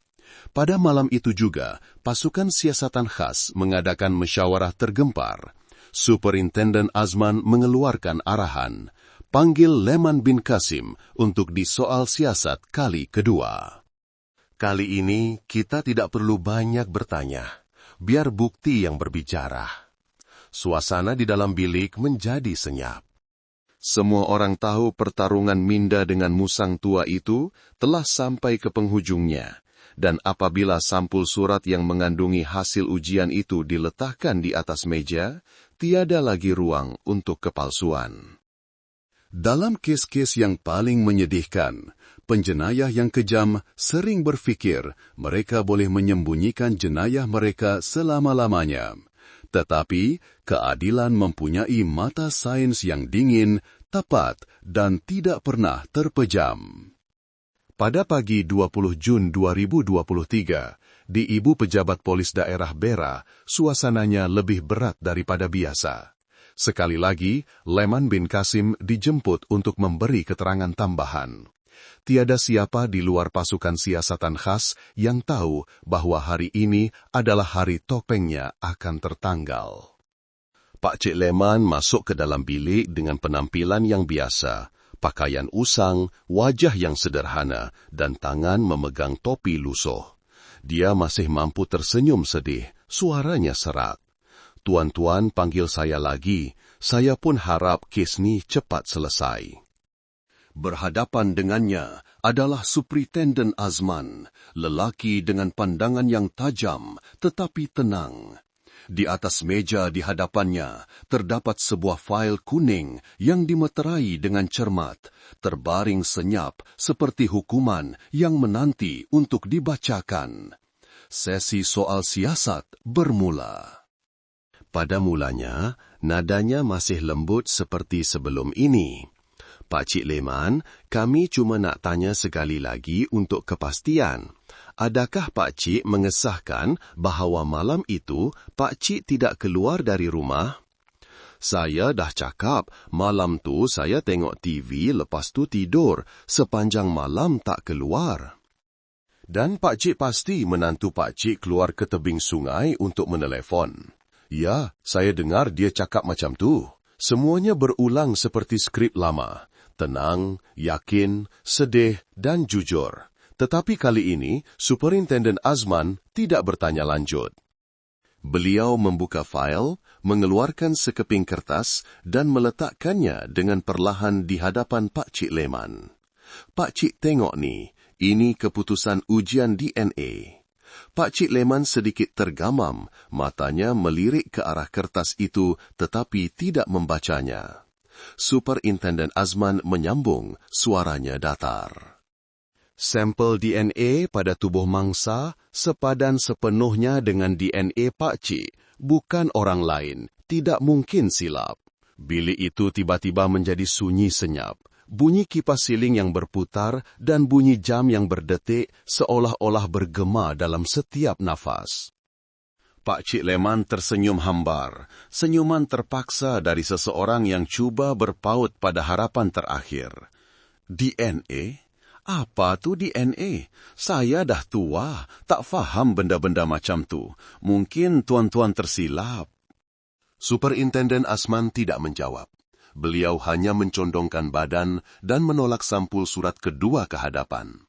Pada malam itu juga, pasukan siasatan khas mengadakan musyawarah tergempar. Superintenden Azman mengeluarkan arahan, panggil Leman bin Qasim untuk disoal siasat kali kedua. Kali ini kita tidak perlu banyak bertanya, biar bukti yang berbicara. Suasana di dalam bilik menjadi senyap. Semua orang tahu pertarungan Minda dengan musang tua itu telah sampai ke penghujungnya. Dan apabila sampul surat yang mengandungi hasil ujian itu diletakkan di atas meja, tiada lagi ruang untuk kepalsuan. Dalam kes-kes yang paling menyedihkan, penjenayah yang kejam sering berfikir mereka boleh menyembunyikan jenayah mereka selama-lamanya. Tetapi, keadilan mempunyai mata sains yang dingin, tepat, dan tidak pernah terpejam. Pada pagi 20 Jun 2023, di Ibu Pejabat Polis Daerah Beira, suasananya lebih berat daripada biasa. Sekali lagi, Leman bin Qasim dijemput untuk memberi keterangan tambahan. Tiada siapa di luar pasukan siasatan khas yang tahu bahwa hari ini adalah hari topengnya akan tertanggal. Pak Cik Leman masuk ke dalam bilik dengan penampilan yang biasa, pakaian usang, wajah yang sederhana, dan tangan memegang topi lusuh. Dia masih mampu tersenyum sedih, suaranya serak. "Tuan-tuan panggil saya lagi, saya pun harap kes ni cepat selesai." Berhadapan dengannya adalah Superintendent Azman, lelaki dengan pandangan yang tajam tetapi tenang. Di atas meja di hadapannya terdapat sebuah fail kuning yang dimeterai dengan cermat, terbaring senyap seperti hukuman yang menanti untuk dibacakan. Sesi soal siasat bermula. Pada mulanya, nadanya masih lembut seperti sebelum ini. "Pak Cik Leman, kami cuma nak tanya sekali lagi untuk kepastian. Adakah Pak Cik mengesahkan bahawa malam itu Pak Cik tidak keluar dari rumah?" "Saya dah cakap, malam tu saya tengok TV lepas tu tidur, sepanjang malam tak keluar." "Dan Pak Cik pasti menantu Pak Cik keluar ke tebing sungai untuk menelefon?" "Ya, saya dengar dia cakap macam tu." Semuanya berulang seperti skrip lama. Tenang, yakin, sedih dan jujur. Tetapi kali ini, Superintendent Azman tidak bertanya lanjut. Beliau membuka fail, mengeluarkan sekeping kertas dan meletakkannya dengan perlahan di hadapan Pak Cik Leman. "Pak Cik tengok ni, ini keputusan ujian DNA." Pak Cik Leman sedikit tergamam, matanya melirik ke arah kertas itu tetapi tidak membacanya. Superintendent Azman menyambung, suaranya datar. "Sampel DNA pada tubuh mangsa sepadan sepenuhnya dengan DNA Pak Cik, bukan orang lain, tidak mungkin silap." Bilik itu tiba-tiba menjadi sunyi senyap. Bunyi kipas siling yang berputar dan bunyi jam yang berdetik seolah-olah bergema dalam setiap nafas. Pak Cik Leman tersenyum hambar, senyuman terpaksa dari seseorang yang cuba berpaut pada harapan terakhir. "DNA? Apa tu DNA? Saya dah tua, tak faham benda-benda macam tu. Mungkin tuan-tuan tersilap." Superintendent Azman tidak menjawab. Beliau hanya mencondongkan badan dan menolak sampul surat kedua ke hadapan.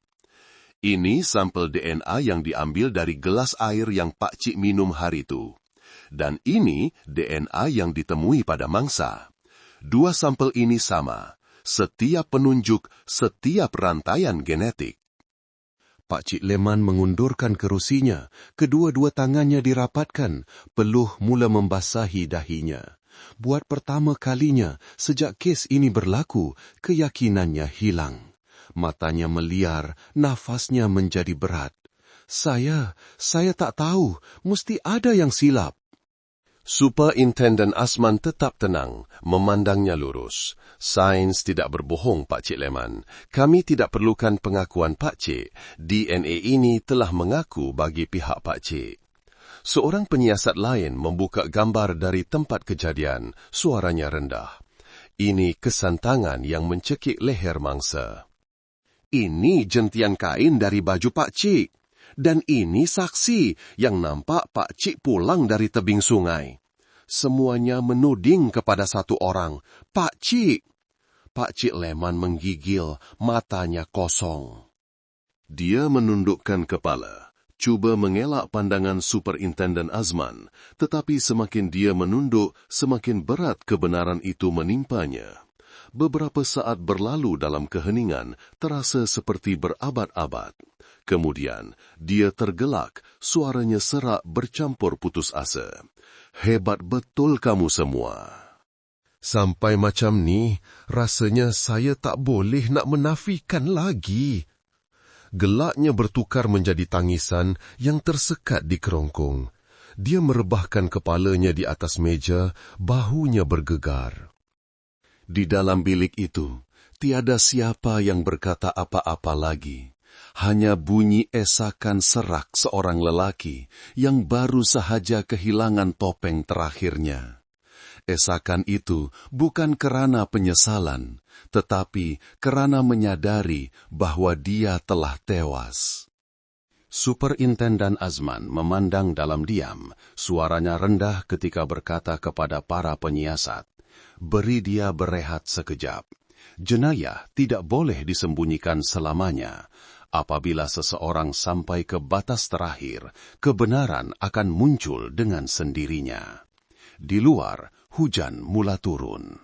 "Ini sampel DNA yang diambil dari gelas air yang Pak Cik minum hari itu. Dan ini DNA yang ditemui pada mangsa. Dua sampel ini sama, setiap penunjuk, setiap rantaian genetik." Pak Cik Leman mengundurkan kerusinya, kedua-dua tangannya dirapatkan, peluh mula membasahi dahinya. Buat pertama kalinya sejak kes ini berlaku, keyakinannya hilang. Matanya meliar, nafasnya menjadi berat. Saya tak tahu, mesti ada yang silap." Superintendent Azman tetap tenang, memandangnya lurus. "Sains tidak berbohong, Pak Cik Leman. Kami tidak perlukan pengakuan Pak Cik. DNA ini telah mengaku bagi pihak Pak Cik." Seorang penyiasat lain membuka gambar dari tempat kejadian, suaranya rendah. Ini kesantangan yang mencekik leher mangsa. "Ini jentian kain dari baju Pak Cik. Dan ini saksi yang nampak Pak Cik pulang dari tebing sungai." Semuanya menuding kepada satu orang, "Pak Cik." Pak Cik Leman menggigil, matanya kosong. Dia menundukkan kepala, cuba mengelak pandangan Superintendent Azman, tetapi semakin dia menunduk, semakin berat kebenaran itu menimpanya. Beberapa saat berlalu dalam keheningan, terasa seperti berabad-abad. Kemudian, dia tergelak, suaranya serak bercampur putus asa. "Hebat betul kamu semua. Sampai macam ni, rasanya saya tak boleh nak menafikan lagi." Gelaknya bertukar menjadi tangisan yang tersekat di kerongkong. Dia merebahkan kepalanya di atas meja, bahunya bergegar. Di dalam bilik itu, tiada siapa yang berkata apa-apa lagi. hanya bunyi esakan serak seorang lelaki yang baru sahaja kehilangan topeng terakhirnya. Esakan itu bukan karena penyesalan, tetapi karena menyadari bahwa dia telah tewas. Superintenden Azman memandang dalam diam. Suaranya rendah ketika berkata kepada para penyiasat, "Beri dia berehat sekejap. Jenayah tidak boleh disembunyikan selamanya. Apabila seseorang sampai ke batas terakhir, kebenaran akan muncul dengan sendirinya." Di luar, hujan mula turun.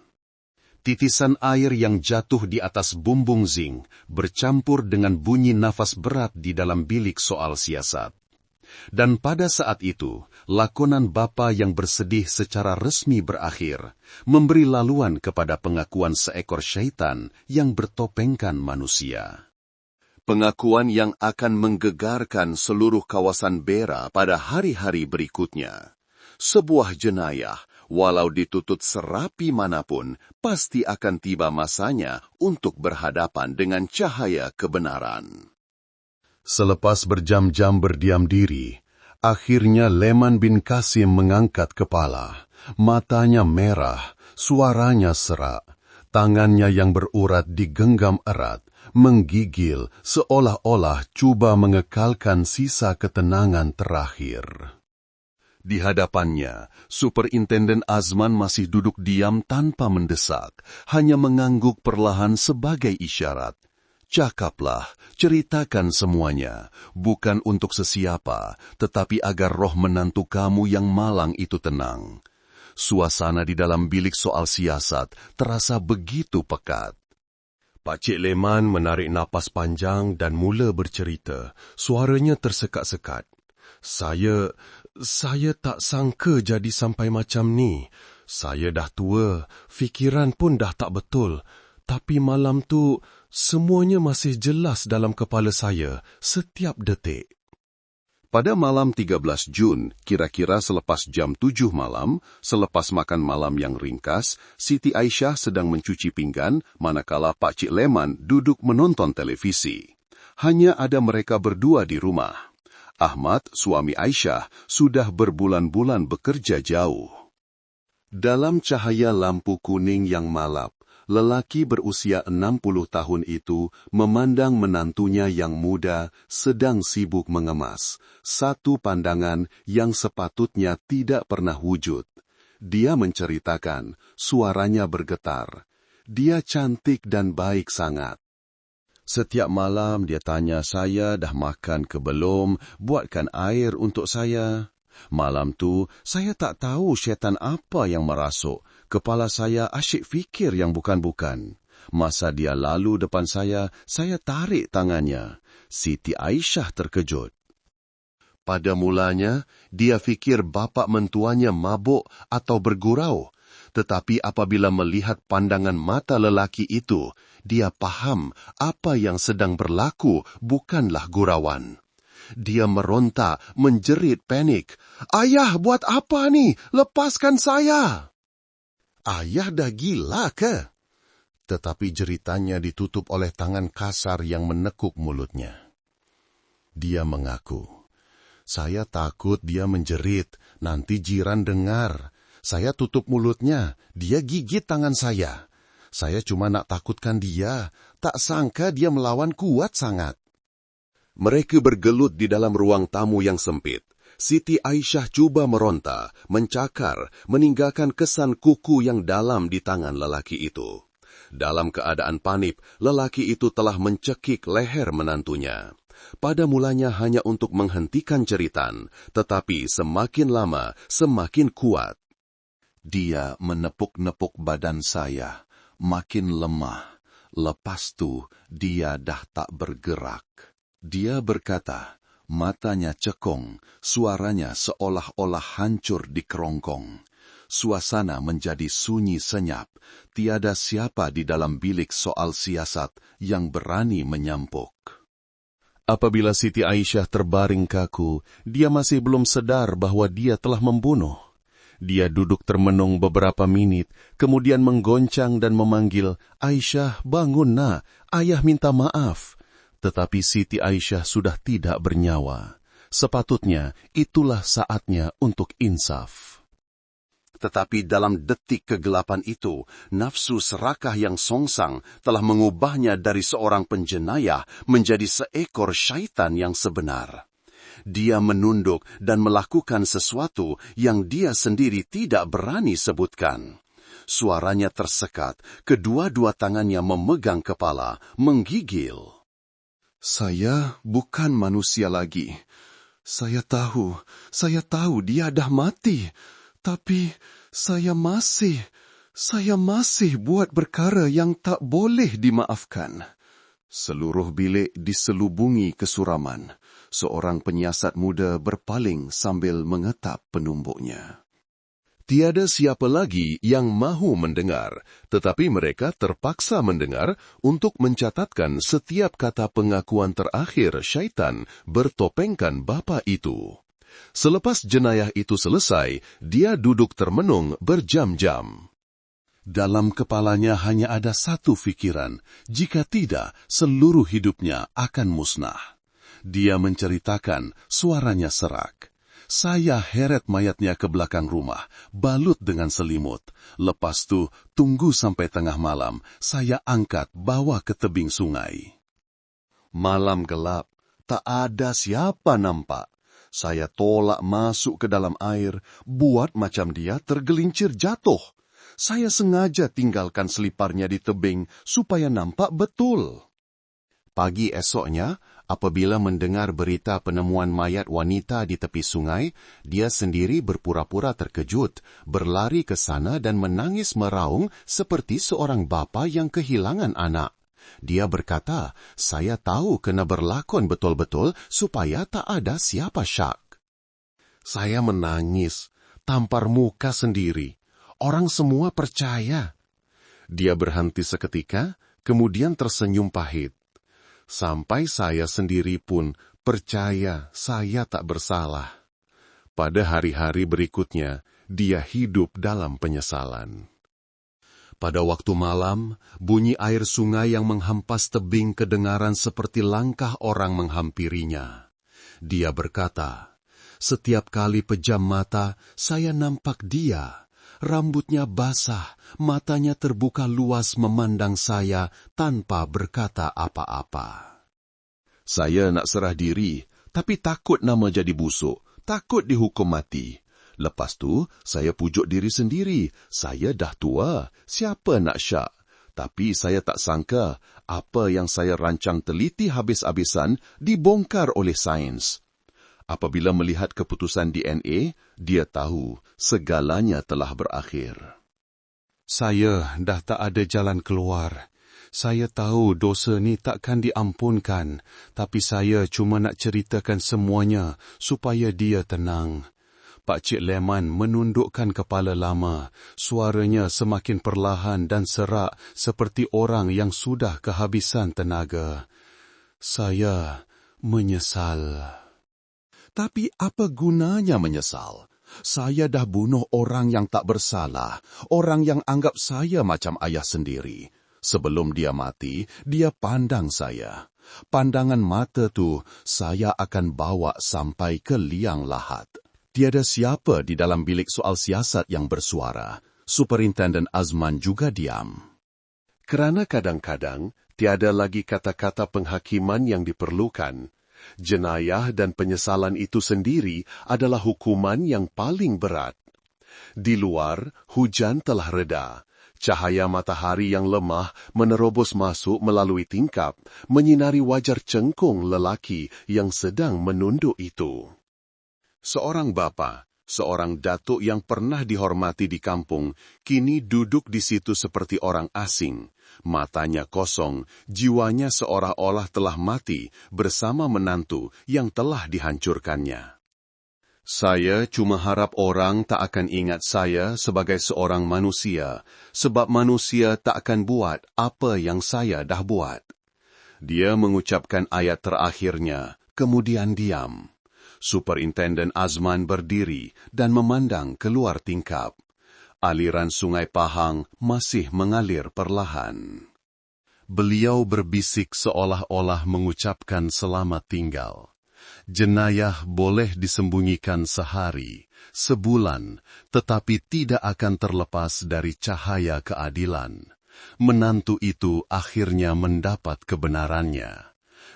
Titisan air yang jatuh di atas bumbung zinc bercampur dengan bunyi nafas berat di dalam bilik soal siasat. Dan pada saat itu, lakonan bapa yang bersedih secara resmi berakhir, memberi laluan kepada pengakuan seekor syaitan yang bertopengkan manusia. Pengakuan yang akan menggegarkan seluruh kawasan Beira pada hari-hari berikutnya. Sebuah jenayah, walau dituntut serapi manapun, pasti akan tiba masanya untuk berhadapan dengan cahaya kebenaran. Selepas berjam-jam berdiam diri, akhirnya Leman bin Qasim mengangkat kepala. Matanya merah, suaranya serak, tangannya yang berurat digenggam erat, menggigil seolah-olah cuba mengekalkan sisa ketenangan terakhir. Di hadapannya, Superintenden Azman masih duduk diam tanpa mendesak, hanya mengangguk perlahan sebagai isyarat. "Cakaplah, ceritakan semuanya, bukan untuk sesiapa, tetapi agar roh menantu kamu yang malang itu tenang." Suasana di dalam bilik soal siasat terasa begitu pekat. Pakcik Leman menarik napas panjang dan mula bercerita. Suaranya tersekat-sekat. Saya tak sangka jadi sampai macam ni. Saya dah tua, fikiran pun dah tak betul. Tapi malam tu, semuanya masih jelas dalam kepala saya, setiap detik. Pada malam 13 Jun, kira-kira selepas jam 7 malam, selepas makan malam yang ringkas, Siti Aisyah sedang mencuci pinggan, manakala Pakcik Leman duduk menonton televisi. Hanya ada mereka berdua di rumah. Ahmad, suami Aisyah, sudah berbulan-bulan bekerja jauh. Dalam cahaya lampu kuning yang malap, lelaki berusia 60 tahun itu memandang menantunya yang muda sedang sibuk mengemas. Satu pandangan yang sepatutnya tidak pernah wujud. Dia menceritakan, suaranya bergetar. Dia cantik dan baik sangat. Setiap malam dia tanya saya dah makan ke belum, buatkan air untuk saya. Malam tu, saya tak tahu syaitan apa yang merasuk. Kepala saya asyik fikir yang bukan-bukan. Masa dia lalu depan saya tarik tangannya. Siti Aisyah terkejut. Pada mulanya, dia fikir bapa mentuanya mabuk atau bergurau. Tetapi apabila melihat pandangan mata lelaki itu, dia paham apa yang sedang berlaku bukanlah gurauan. Dia meronta, menjerit panik. "Ayah, buat apa ni? Lepaskan saya!" "Ayah dah gila ke?" Tetapi jeritannya ditutup oleh tangan kasar yang menekuk mulutnya. Dia mengaku, "Saya takut dia menjerit, nanti jiran dengar. Saya tutup mulutnya, dia gigit tangan saya. Saya cuma nak takutkan dia, tak sangka dia melawan kuat sangat." Mereka bergelut di dalam ruang tamu yang sempit. Siti Aisyah cuba meronta, mencakar, meninggalkan kesan kuku yang dalam di tangan lelaki itu. Dalam keadaan panik, lelaki itu telah mencekik leher menantunya. Pada mulanya hanya untuk menghentikan jeritan, tetapi semakin lama, semakin kuat. Dia menepuk-nepuk badan saya, makin lemah. Lepas tu, dia dah tak bergerak. Dia berkata, matanya cekung, suaranya seolah-olah hancur di kerongkong. Suasana menjadi sunyi senyap, tiada siapa di dalam bilik soal siasat yang berani menyampuk. Apabila Siti Aisyah terbaring kaku, dia masih belum sadar bahwa dia telah membunuh. Dia duduk termenung beberapa minit, kemudian menggoncang dan memanggil, "Aisyah, bangun nak, ayah minta maaf." Tetapi Siti Aisyah sudah tidak bernyawa. Sepatutnya itulah saatnya untuk insaf. Tetapi dalam detik kegelapan itu, nafsu serakah yang songsang telah mengubahnya dari seorang penjenayah menjadi seekor syaitan yang sebenar. Dia menunduk dan melakukan sesuatu yang dia sendiri tidak berani sebutkan. Suaranya tersekat, kedua-dua tangannya memegang kepala, menggigil. Saya bukan manusia lagi. Saya tahu dia dah mati. Tapi saya masih buat perkara yang tak boleh dimaafkan. Seluruh bilik diselubungi kesuraman. Seorang penyiasat muda berpaling sambil mengetap penumbuknya. Tiada siapa lagi yang mahu mendengar, tetapi mereka terpaksa mendengar untuk mencatatkan setiap kata pengakuan terakhir syaitan bertopengkan bapa itu. Selepas jenayah itu selesai, dia duduk termenung berjam-jam. Dalam kepalanya hanya ada satu fikiran, jika tidak, seluruh hidupnya akan musnah. Dia menceritakan, suaranya serak. Saya heret mayatnya ke belakang rumah, balut dengan selimut. Lepas tu, tunggu sampai tengah malam, saya angkat bawa ke tebing sungai. Malam gelap, tak ada siapa nampak. Saya tolak masuk ke dalam air, buat macam dia tergelincir jatuh. Saya sengaja tinggalkan seliparnya di tebing supaya nampak betul. Pagi esoknya, apabila mendengar berita penemuan mayat wanita di tepi sungai, dia sendiri berpura-pura terkejut, berlari ke sana dan menangis meraung seperti seorang bapa yang kehilangan anak. Dia berkata, saya tahu kena berlakon betul-betul supaya tak ada siapa syak. Saya menangis, tampar muka sendiri. Orang semua percaya. Dia berhenti seketika, kemudian tersenyum pahit. Sampai saya sendiri pun percaya saya tak bersalah. Pada hari-hari berikutnya, dia hidup dalam penyesalan. Pada waktu malam, bunyi air sungai yang menghempas tebing kedengaran seperti langkah orang menghampirinya. Dia berkata, setiap kali pejam mata, saya nampak dia. Rambutnya basah, matanya terbuka luas memandang saya tanpa berkata apa-apa. Saya nak serah diri, tapi takut nama jadi busuk, takut dihukum mati. Lepas tu, saya pujuk diri sendiri. Saya dah tua, siapa nak syak? Tapi saya tak sangka, apa yang saya rancang teliti habis-habisan dibongkar oleh sains. Apabila melihat keputusan DNA, dia tahu segalanya telah berakhir. Saya dah tak ada jalan keluar. Saya tahu dosa ni takkan diampunkan, tapi saya cuma nak ceritakan semuanya supaya dia tenang. Pakcik Leman menundukkan kepala lama. Suaranya semakin perlahan dan serak seperti orang yang sudah kehabisan tenaga. Saya menyesal. Tapi apa gunanya menyesal? Saya dah bunuh orang yang tak bersalah, orang yang anggap saya macam ayah sendiri. Sebelum dia mati, dia pandang saya. Pandangan mata tu saya akan bawa sampai ke liang lahat. Tiada siapa di dalam bilik soal siasat yang bersuara. Superintenden Azman juga diam. Kerana kadang-kadang tiada lagi kata-kata penghakiman yang diperlukan. Jenayah dan penyesalan itu sendiri adalah hukuman yang paling berat. Di luar, hujan telah reda. Cahaya matahari yang lemah menerobos masuk melalui tingkap, menyinari wajar cengkung lelaki yang sedang menunduk itu. Seorang bapa, seorang datuk yang pernah dihormati di kampung, kini duduk di situ seperti orang asing. Matanya kosong, jiwanya seolah-olah telah mati bersama menantu yang telah dihancurkannya. Saya cuma harap orang tak akan ingat saya sebagai seorang manusia, sebab manusia tak akan buat apa yang saya dah buat. Dia mengucapkan ayat terakhirnya, kemudian diam. Superintenden Azman berdiri dan memandang keluar tingkap. Aliran sungai Pahang masih mengalir perlahan. Beliau berbisik seolah-olah mengucapkan selamat tinggal. Jenayah boleh disembunyikan sehari, sebulan, tetapi tidak akan terlepas dari cahaya keadilan. Menantu itu akhirnya mendapat kebenarannya.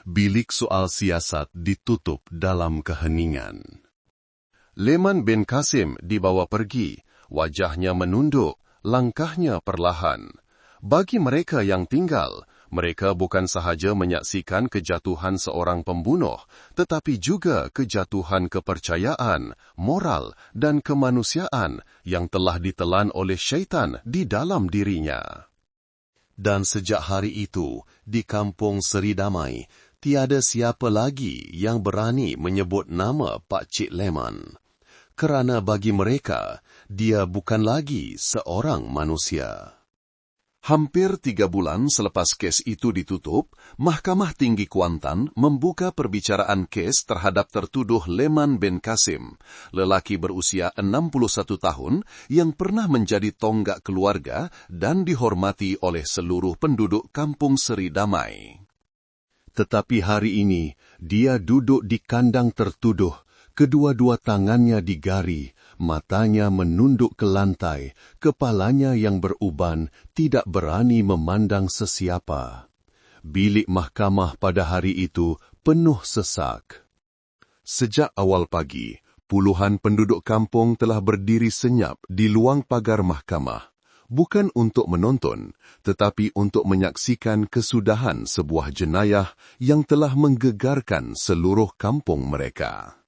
Bilik soal siasat ditutup dalam keheningan. Leman bin Qasim dibawa pergi, wajahnya menunduk, langkahnya perlahan. Bagi mereka yang tinggal, mereka bukan sahaja menyaksikan kejatuhan seorang pembunuh, tetapi juga kejatuhan kepercayaan, moral, dan kemanusiaan yang telah ditelan oleh syaitan di dalam dirinya. Dan sejak hari itu, di kampung Seri Damai, tiada siapa lagi yang berani menyebut nama Pak Cik Leman. Kerana bagi mereka, dia bukan lagi seorang manusia. Hampir 3 bulan selepas kes itu ditutup, Mahkamah Tinggi Kuantan membuka perbicaraan kes terhadap tertuduh Leman bin Qasim, lelaki berusia 61 tahun yang pernah menjadi tonggak keluarga dan dihormati oleh seluruh penduduk kampung Seri Damai. Tetapi hari ini, dia duduk di kandang tertuduh, kedua-dua tangannya digari, matanya menunduk ke lantai, kepalanya yang beruban tidak berani memandang sesiapa. Bilik mahkamah pada hari itu penuh sesak. Sejak awal pagi, puluhan penduduk kampung telah berdiri senyap di luang pagar mahkamah, bukan untuk menonton, tetapi untuk menyaksikan kesudahan sebuah jenayah yang telah menggegarkan seluruh kampung mereka.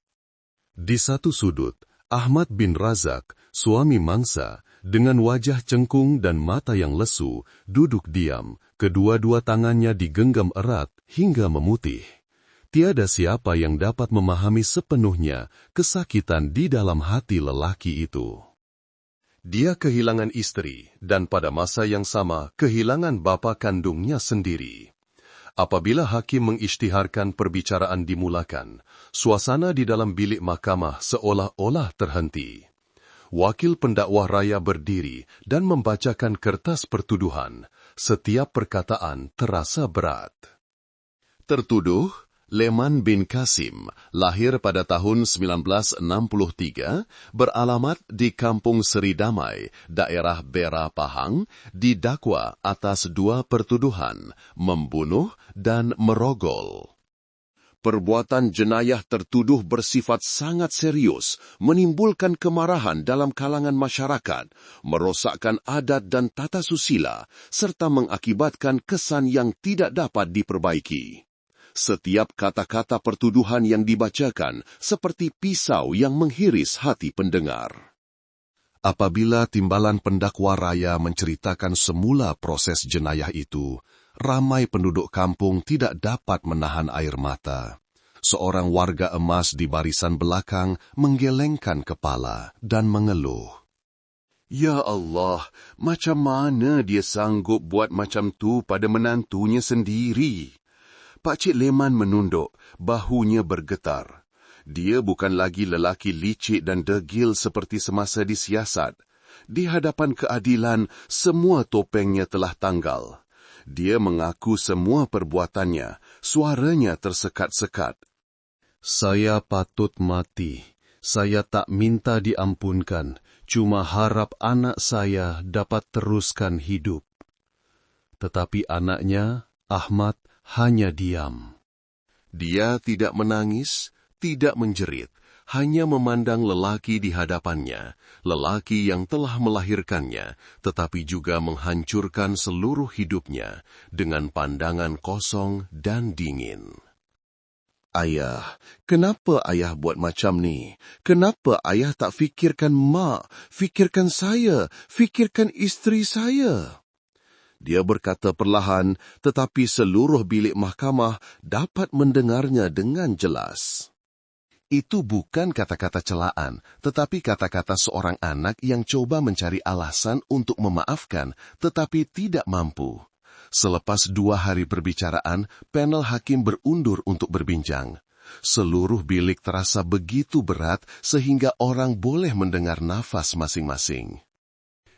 Di satu sudut, Ahmad bin Razak, suami mangsa, dengan wajah cengkung dan mata yang lesu, duduk diam, kedua-dua tangannya digenggam erat hingga memutih. Tiada siapa yang dapat memahami sepenuhnya kesakitan di dalam hati lelaki itu. Dia kehilangan istri dan pada masa yang sama kehilangan bapa kandungnya sendiri. Apabila hakim mengisytiharkan perbicaraan dimulakan, suasana di dalam bilik mahkamah seolah-olah terhenti. Wakil pendakwah raya berdiri dan membacakan kertas pertuduhan. Setiap perkataan terasa berat. Tertuduh, Leman bin Qasim, lahir pada tahun 1963, beralamat di Kampung Seri Damai, daerah Bera Pahang, didakwa atas 2 pertuduhan, membunuh dan merogol. Perbuatan jenayah tertuduh bersifat sangat serius, menimbulkan kemarahan dalam kalangan masyarakat, merosakkan adat dan tata susila, serta mengakibatkan kesan yang tidak dapat diperbaiki. Setiap kata-kata pertuduhan yang dibacakan seperti pisau yang menghiris hati pendengar. Apabila timbalan pendakwa raya menceritakan semula proses jenayah itu, ramai penduduk kampung tidak dapat menahan air mata. Seorang warga emas di barisan belakang menggelengkan kepala dan mengeluh. Ya Allah, macam mana dia sanggup buat macam tu pada menantunya sendiri? Pak Cik Leman menunduk, bahunya bergetar. Dia bukan lagi lelaki licik dan degil seperti semasa disiasat. Di hadapan keadilan, semua topengnya telah tanggal. Dia mengaku semua perbuatannya, suaranya tersekat-sekat. Saya patut mati. Saya tak minta diampunkan, cuma harap anak saya dapat teruskan hidup. Tetapi anaknya, Ahmad, hanya diam. Dia tidak menangis, tidak menjerit, hanya memandang lelaki di hadapannya, lelaki yang telah melahirkannya, tetapi juga menghancurkan seluruh hidupnya dengan pandangan kosong dan dingin. Ayah, kenapa ayah buat macam ni? Kenapa ayah tak fikirkan mak, fikirkan saya, fikirkan isteri saya? Dia berkata perlahan, tetapi seluruh bilik mahkamah dapat mendengarnya dengan jelas. Itu bukan kata-kata celaan, tetapi kata-kata seorang anak yang coba mencari alasan untuk memaafkan, tetapi tidak mampu. Selepas 2 hari perbicaraan, panel hakim berundur untuk berbincang. Seluruh bilik terasa begitu berat sehingga orang boleh mendengar nafas masing-masing.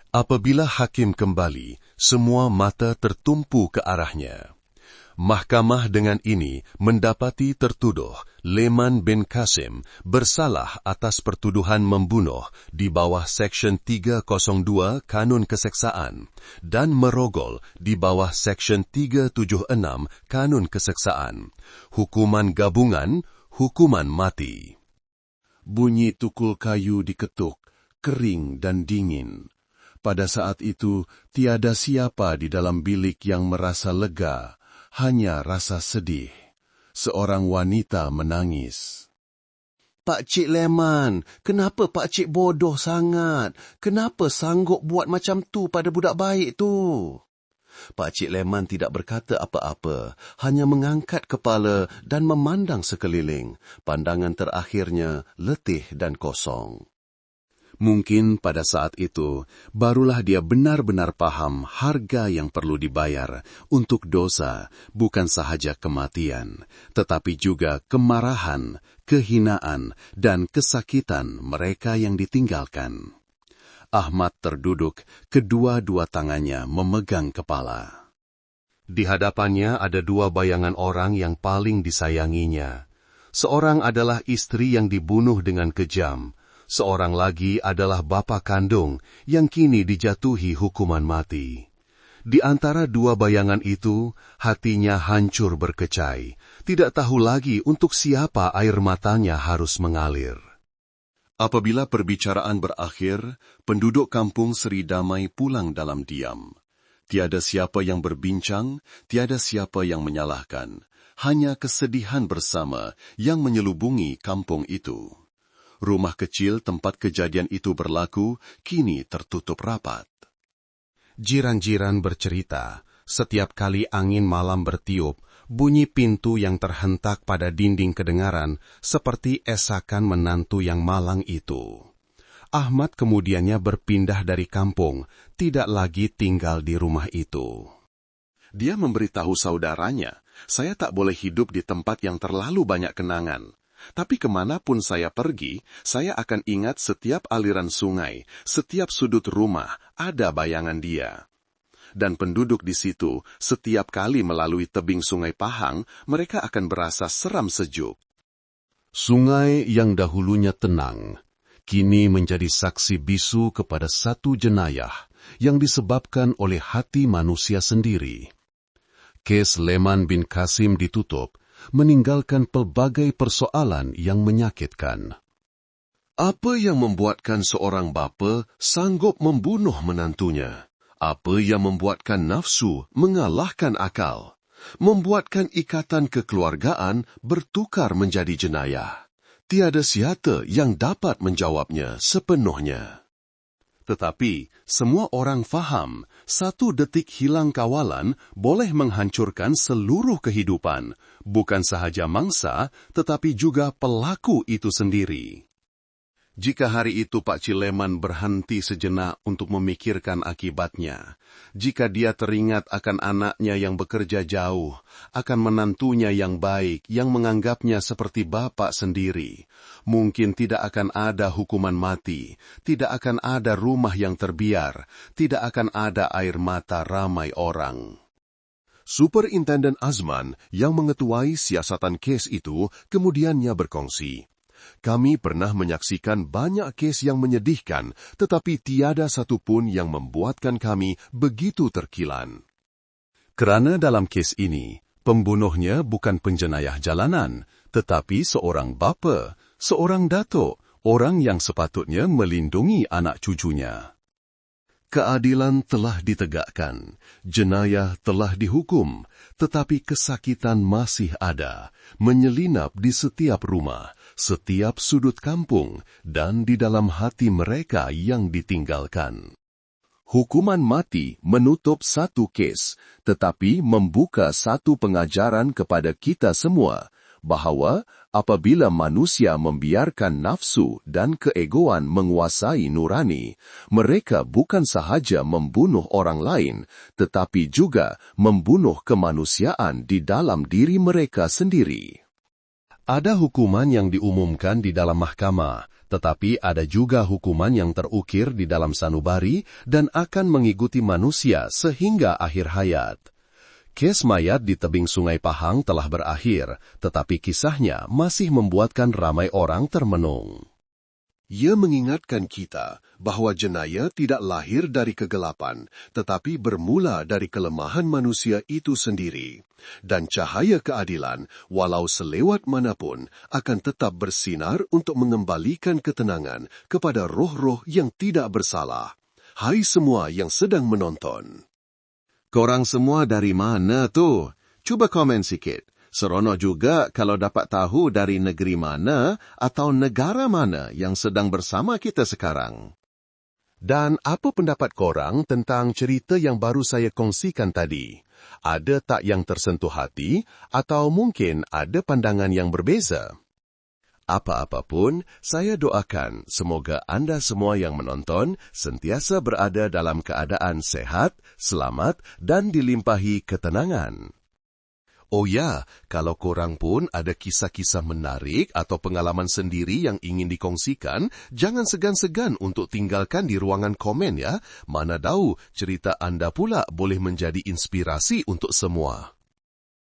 Apabila hakim kembali, semua mata tertumpu ke arahnya. Mahkamah dengan ini mendapati tertuduh Leman bin Qasim bersalah atas pertuduhan membunuh di bawah Seksyen 302 Kanun Keseksaan dan merogol di bawah Seksyen 376 Kanun Keseksaan. Hukuman gabungan, hukuman mati. Bunyi tukul kayu diketuk, kering dan dingin. Pada saat itu, tiada siapa di dalam bilik yang merasa lega, hanya rasa sedih. Seorang wanita menangis. "Pak Cik Leman, kenapa Pak Cik bodoh sangat? Kenapa sanggup buat macam tu pada budak baik tu?" Pak Cik Leman tidak berkata apa-apa, hanya mengangkat kepala dan memandang sekeliling. Pandangan terakhirnya letih dan kosong. Mungkin pada saat itu, barulah dia benar-benar paham harga yang perlu dibayar untuk dosa, bukan sahaja kematian, tetapi juga kemarahan, kehinaan, dan kesakitan mereka yang ditinggalkan. Ahmad terduduk, kedua-dua tangannya memegang kepala. Di hadapannya ada dua bayangan orang yang paling disayanginya. Seorang adalah istri yang dibunuh dengan kejam, seorang lagi adalah bapa kandung yang kini dijatuhi hukuman mati. Di antara dua bayangan itu, hatinya hancur berkecai, tidak tahu lagi untuk siapa air matanya harus mengalir. Apabila perbicaraan berakhir, penduduk kampung Seri Damai pulang dalam diam. Tiada siapa yang berbincang, tiada siapa yang menyalahkan. Hanya kesedihan bersama yang menyelubungi kampung itu. Rumah kecil tempat kejadian itu berlaku kini tertutup rapat. Jiran-jiran bercerita, setiap kali angin malam bertiup, bunyi pintu yang terhentak pada dinding kedengaran seperti esakan menantu yang malang itu. Ahmad kemudiannya berpindah dari kampung, tidak lagi tinggal di rumah itu. Dia memberitahu saudaranya, "Saya tak boleh hidup di tempat yang terlalu banyak kenangan. Tapi kemanapun saya pergi, saya akan ingat setiap aliran sungai, setiap sudut rumah, ada bayangan dia." Dan penduduk di situ, setiap kali melalui tebing sungai Pahang, mereka akan berasa seram sejuk. Sungai yang dahulunya tenang, kini menjadi saksi bisu kepada satu jenayah yang disebabkan oleh hati manusia sendiri. Kes Leman bin Qasim ditutup, meninggalkan pelbagai persoalan yang menyakitkan. Apa yang membuatkan seorang bapa sanggup membunuh menantunya? Apa yang membuatkan nafsu mengalahkan akal? Membuatkan ikatan kekeluargaan bertukar menjadi jenayah? Tiada siapa yang dapat menjawabnya sepenuhnya. Tetapi semua orang faham, satu detik hilang kawalan boleh menghancurkan seluruh kehidupan, bukan sahaja mangsa, tetapi juga pelaku itu sendiri. Jika hari itu Pak Cik Leman berhenti sejenak untuk memikirkan akibatnya, jika dia teringat akan anaknya yang bekerja jauh, akan menantunya yang baik, yang menganggapnya seperti bapak sendiri, mungkin tidak akan ada hukuman mati, tidak akan ada rumah yang terbiar, tidak akan ada air mata ramai orang. Superintenden Azman yang mengetuai siasatan kes itu kemudiannya berkongsi, "Kami pernah menyaksikan banyak kes yang menyedihkan, tetapi tiada satu pun yang membuatkan kami begitu terkilan. Kerana dalam kes ini, pembunuhnya bukan penjenayah jalanan, tetapi seorang bapa, seorang datuk, orang yang sepatutnya melindungi anak cucunya. Keadilan telah ditegakkan, jenayah telah dihukum, tetapi kesakitan masih ada, menyelinap di setiap rumah, setiap sudut kampung, dan di dalam hati mereka yang ditinggalkan." Hukuman mati menutup satu kes, tetapi membuka satu pengajaran kepada kita semua, bahawa apabila manusia membiarkan nafsu dan keegoan menguasai nurani, mereka bukan sahaja membunuh orang lain, tetapi juga membunuh kemanusiaan di dalam diri mereka sendiri. Ada hukuman yang diumumkan di dalam mahkamah, tetapi ada juga hukuman yang terukir di dalam sanubari dan akan mengikuti manusia sehingga akhir hayat. Kes mayat di tebing Sungai Pahang telah berakhir, tetapi kisahnya masih membuatkan ramai orang termenung. Ia mengingatkan kita bahwa jenayah tidak lahir dari kegelapan, tetapi bermula dari kelemahan manusia itu sendiri. Dan cahaya keadilan, walau selewat manapun, akan tetap bersinar untuk mengembalikan ketenangan kepada roh-roh yang tidak bersalah. Hai semua yang sedang menonton. Korang semua dari mana tu? Cuba komen sikit. Seronok juga kalau dapat tahu dari negeri mana atau negara mana yang sedang bersama kita sekarang. Dan apa pendapat korang tentang cerita yang baru saya kongsikan tadi? Ada tak yang tersentuh hati atau mungkin ada pandangan yang berbeza? Apa-apapun, saya doakan semoga anda semua yang menonton sentiasa berada dalam keadaan sehat, selamat dan dilimpahi ketenangan. Oh ya, kalau korang pun ada kisah-kisah menarik atau pengalaman sendiri yang ingin dikongsikan, jangan segan-segan untuk tinggalkan di ruangan komen ya. Mana tahu cerita anda pula boleh menjadi inspirasi untuk semua.